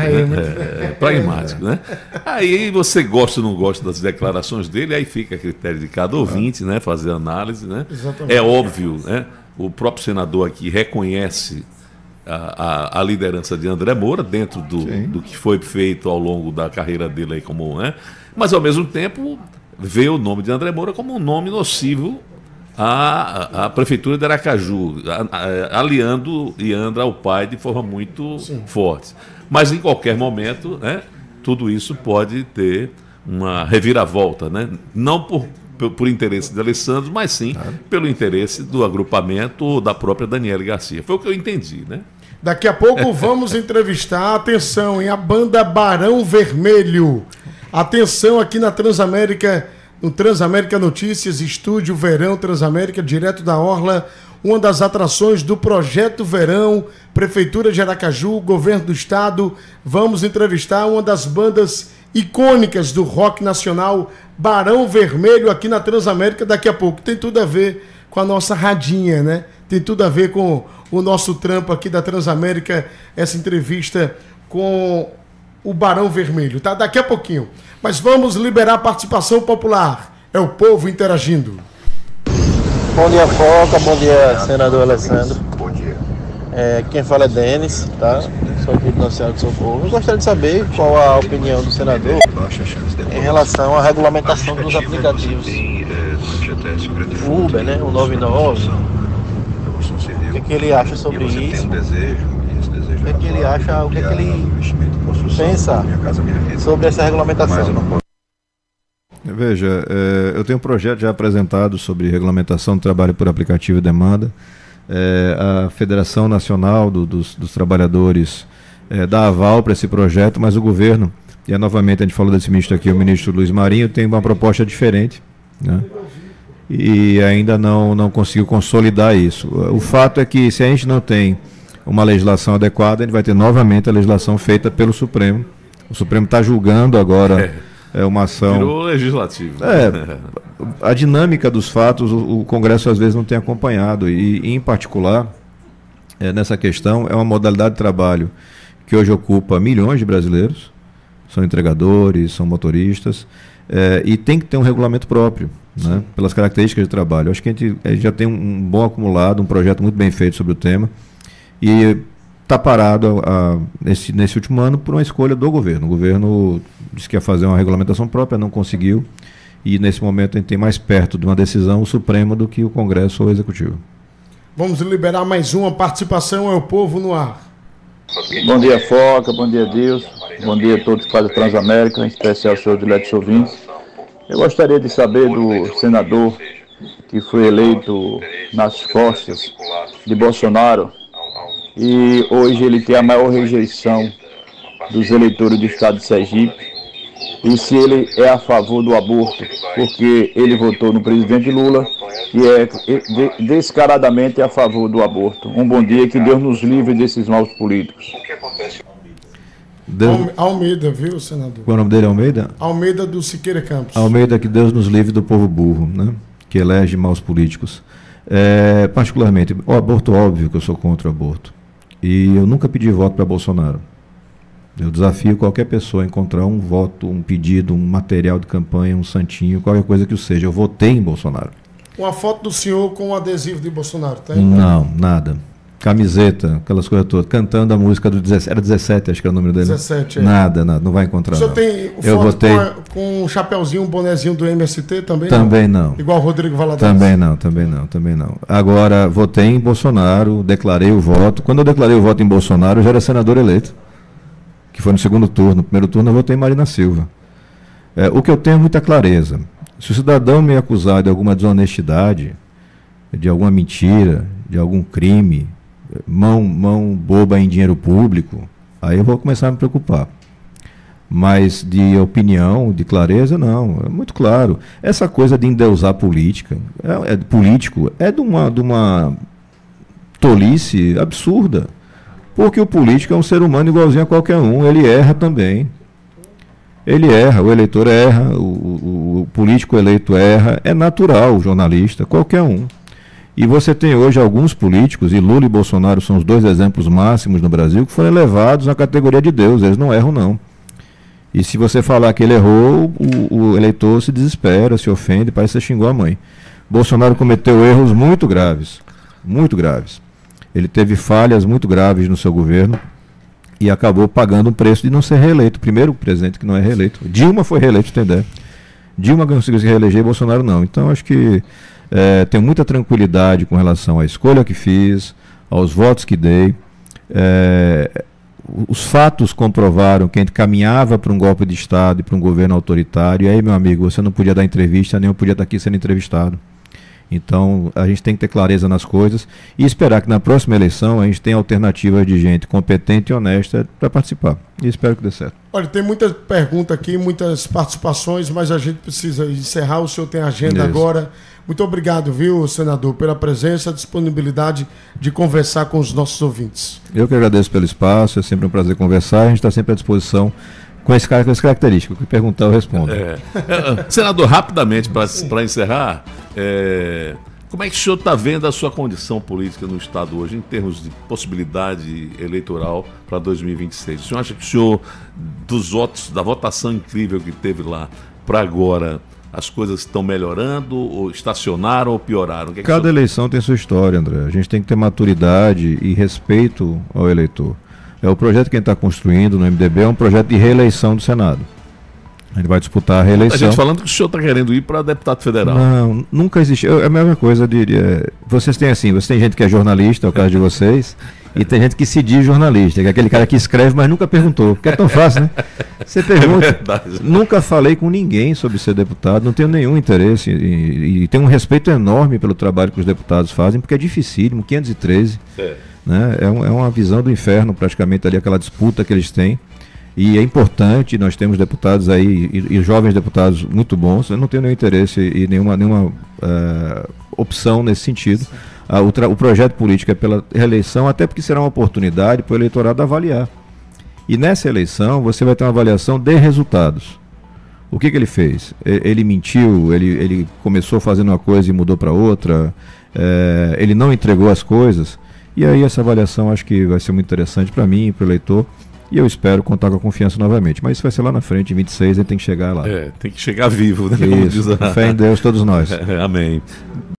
Speaker 3: Pragmático, né? Aí você gosta ou não gosta das declarações dele, aí fica a critério de cada ouvinte, né? Fazer análise, né?
Speaker 1: Exatamente.
Speaker 3: É óbvio, né? O próprio senador aqui reconhece a liderança de André Moura dentro do que foi feito ao longo da carreira dele aí como, né? Mas ao mesmo tempo vê o nome de André Moura como um nome nocivo a Prefeitura de Aracaju, aliando Iandra ao pai de forma muito forte. Mas em qualquer momento, né, tudo isso pode ter uma reviravolta, né? Não por interesse de Alessandro, mas sim pelo interesse do agrupamento ou da própria Daniele Garcia. Foi o que eu entendi, né?
Speaker 1: Daqui a pouco vamos entrevistar, atenção, a banda Barão Vermelho. Atenção aqui na Transamérica, no Transamérica Notícias, Estúdio Verão Transamérica, direto da Orla, uma das atrações do Projeto Verão, Prefeitura de Aracaju, Governo do Estado. Vamos entrevistar uma das bandas icônicas do rock nacional, Barão Vermelho, aqui na Transamérica, daqui a pouco. Tem tudo a ver com a nossa radinha, né? Tem tudo a ver com o nosso trampo aqui da Transamérica, essa entrevista com o Barão Vermelho, tá? Daqui a pouquinho. Mas vamos liberar a participação popular. É o povo interagindo.
Speaker 8: Bom dia, Foca. Bom dia, senador Alessandro. Bom dia. Quem fala é Denis, tá? Sou aqui do Nossa Senhora do Socorro. Eu gostaria de saber qual a opinião do senador em relação à regulamentação dos aplicativos. Uber, né? O 99. O que ele acha sobre isso? O que ele acha, o que ele pensa sobre essa regulamentação?
Speaker 2: Veja, eu tenho um projeto já apresentado sobre regulamentação do trabalho por aplicativo e demanda. A Federação Nacional dos Trabalhadores dá aval para esse projeto, mas o governo, e novamente a gente falou desse ministro aqui, o ministro Luiz Marinho, tem uma proposta diferente, né? E ainda não conseguiu consolidar isso. O fato é que se a gente não tem uma legislação adequada, a gente vai ter novamente a legislação feita pelo Supremo. O Supremo está julgando agora uma ação...
Speaker 3: Virou legislativo.
Speaker 2: A dinâmica dos fatos, o Congresso às vezes não tem acompanhado. E em particular, nessa questão, é uma modalidade de trabalho que hoje ocupa milhões de brasileiros. São entregadores, são motoristas. E tem que ter um regulamento próprio, né, pelas características de trabalho. Acho que a gente já tem um bom acumulado, um projeto muito bem feito sobre o tema. E está parado nesse último ano por uma escolha do governo. O governo disse que ia fazer uma regulamentação própria, não conseguiu. E nesse momento a gente tem mais perto de uma decisão Suprema do que o Congresso ou o Executivo.
Speaker 1: Vamos liberar mais uma participação, é o povo no ar.
Speaker 9: Bom dia, Foca, bom dia, Deus. Bom dia a todos que fazem Transamérica, em especial os seus diletos ouvintes. Eu gostaria de saber do senador que foi eleito nas costas de Bolsonaro e hoje ele tem a maior rejeição dos eleitores do estado de Sergipe, e se ele é a favor do aborto, porque ele votou no presidente Lula e é descaradamente a favor do aborto. Um bom dia, que Deus nos livre desses maus políticos.
Speaker 1: Almeida, viu, senador?
Speaker 2: Qual é o nome dele, Almeida?
Speaker 1: Almeida do Siqueira Campos.
Speaker 2: Almeida, que Deus nos livre do povo burro, né? Que elege maus políticos. Particularmente, o aborto, óbvio que eu sou contra o aborto. E eu nunca pedi voto para Bolsonaro. Eu desafio qualquer pessoa a encontrar um voto, um pedido, um material de campanha, um santinho, qualquer coisa que seja. Eu votei em Bolsonaro.
Speaker 1: Uma foto do senhor com o adesivo de Bolsonaro, tem?
Speaker 2: Não, nada. Camiseta, aquelas coisas todas, cantando a música do 17, era 17, acho que era o número dele.
Speaker 1: 17,
Speaker 2: Nada, não vai encontrar.
Speaker 1: O senhor tem foto
Speaker 2: votei...
Speaker 1: com um chapeuzinho, um bonezinho do MST também?
Speaker 2: Também não.
Speaker 1: Igual o Rodrigo Valadares?
Speaker 2: Também não. Agora, votei em Bolsonaro, declarei o voto. Quando eu declarei o voto em Bolsonaro, eu já era senador eleito, que foi no segundo turno. No primeiro turno eu votei em Marina Silva. O que eu tenho é muita clareza. Se o cidadão me acusar de alguma desonestidade, de alguma mentira, de algum crime, mão boba em dinheiro público, aí eu vou começar a me preocupar. Mas de opinião, de clareza, não. É muito claro. Essa coisa de endeusar política, político, é de uma tolice absurda. Porque o político é um ser humano igualzinho a qualquer um, ele erra também. Ele erra, o eleitor erra, o político eleito erra, é natural, o jornalista, qualquer um. E você tem hoje alguns políticos, e Lula e Bolsonaro são os dois exemplos máximos no Brasil, que foram elevados à categoria de Deus, eles não erram não. E se você falar que ele errou, o eleitor se desespera, se ofende, parece que você xingou a mãe. Bolsonaro cometeu erros muito graves, muito graves. Ele teve falhas muito graves no seu governo, e acabou pagando um preço de não ser reeleito. Primeiro presidente que não é reeleito. Dilma foi reeleito, tem ideia. Dilma conseguiu se reeleger, Bolsonaro não. Então acho que tenho muita tranquilidade com relação à escolha que fiz, aos votos que dei. Os fatos comprovaram que a gente caminhava para um golpe de Estado e para um governo autoritário. E aí, meu amigo, você não podia dar entrevista, nem eu podia estar aqui sendo entrevistado. Então, a gente tem que ter clareza nas coisas e esperar que na próxima eleição a gente tenha alternativas de gente competente e honesta para participar. E espero que dê certo.
Speaker 1: Olha, tem muita pergunta aqui, muitas participações, mas a gente precisa encerrar. O senhor tem agenda agora. Muito obrigado, viu, senador, pela presença, disponibilidade de conversar com os nossos ouvintes.
Speaker 2: Eu que agradeço pelo espaço, é sempre um prazer conversar. A gente está sempre à disposição com esse cara com essa característica. O que perguntar eu respondo.
Speaker 3: Senador, rapidamente, para encerrar, como é que o senhor está vendo a sua condição política no Estado hoje, em termos de possibilidade eleitoral para 2026? O senhor acha que o senhor, dos votos, da votação incrível que teve lá para agora, as coisas estão melhorando, ou estacionaram ou pioraram?
Speaker 2: Cada eleição tem sua história, André. A gente tem que ter maturidade e respeito ao eleitor. O projeto que a gente está construindo no MDB é um projeto de reeleição do Senado. A gente vai disputar a reeleição.
Speaker 3: A gente falando que o senhor está querendo ir para deputado federal.
Speaker 2: Não, nunca existiu. É a mesma coisa, eu diria. Vocês têm gente que é jornalista, é o caso de vocês, e tem gente que se diz jornalista, que é aquele cara que escreve, mas nunca perguntou. Porque é tão fácil, né? Você pergunta. É verdade. Nunca falei com ninguém sobre ser deputado, não tenho nenhum interesse. E tenho um respeito enorme pelo trabalho que os deputados fazem, porque é dificílimo, 513. Né? É uma visão do inferno, praticamente, ali, aquela disputa que eles têm. E é importante, nós temos deputados aí, e jovens deputados muito bons. Eu não tenho nenhum interesse e nenhuma opção nesse sentido. O projeto político é pela reeleição, até porque será uma oportunidade para o eleitorado avaliar. E nessa eleição você vai ter uma avaliação de resultados. O que ele fez? Ele mentiu, ele começou fazendo uma coisa e mudou para outra, ele não entregou as coisas. E aí essa avaliação acho que vai ser muito interessante para mim e para o eleitor. E eu espero contar com a confiança novamente. Mas isso vai ser lá na frente, em 26, ele tem que chegar lá.
Speaker 3: Tem que chegar vivo, né?
Speaker 2: Isso, fé em Deus, todos nós.
Speaker 3: Amém.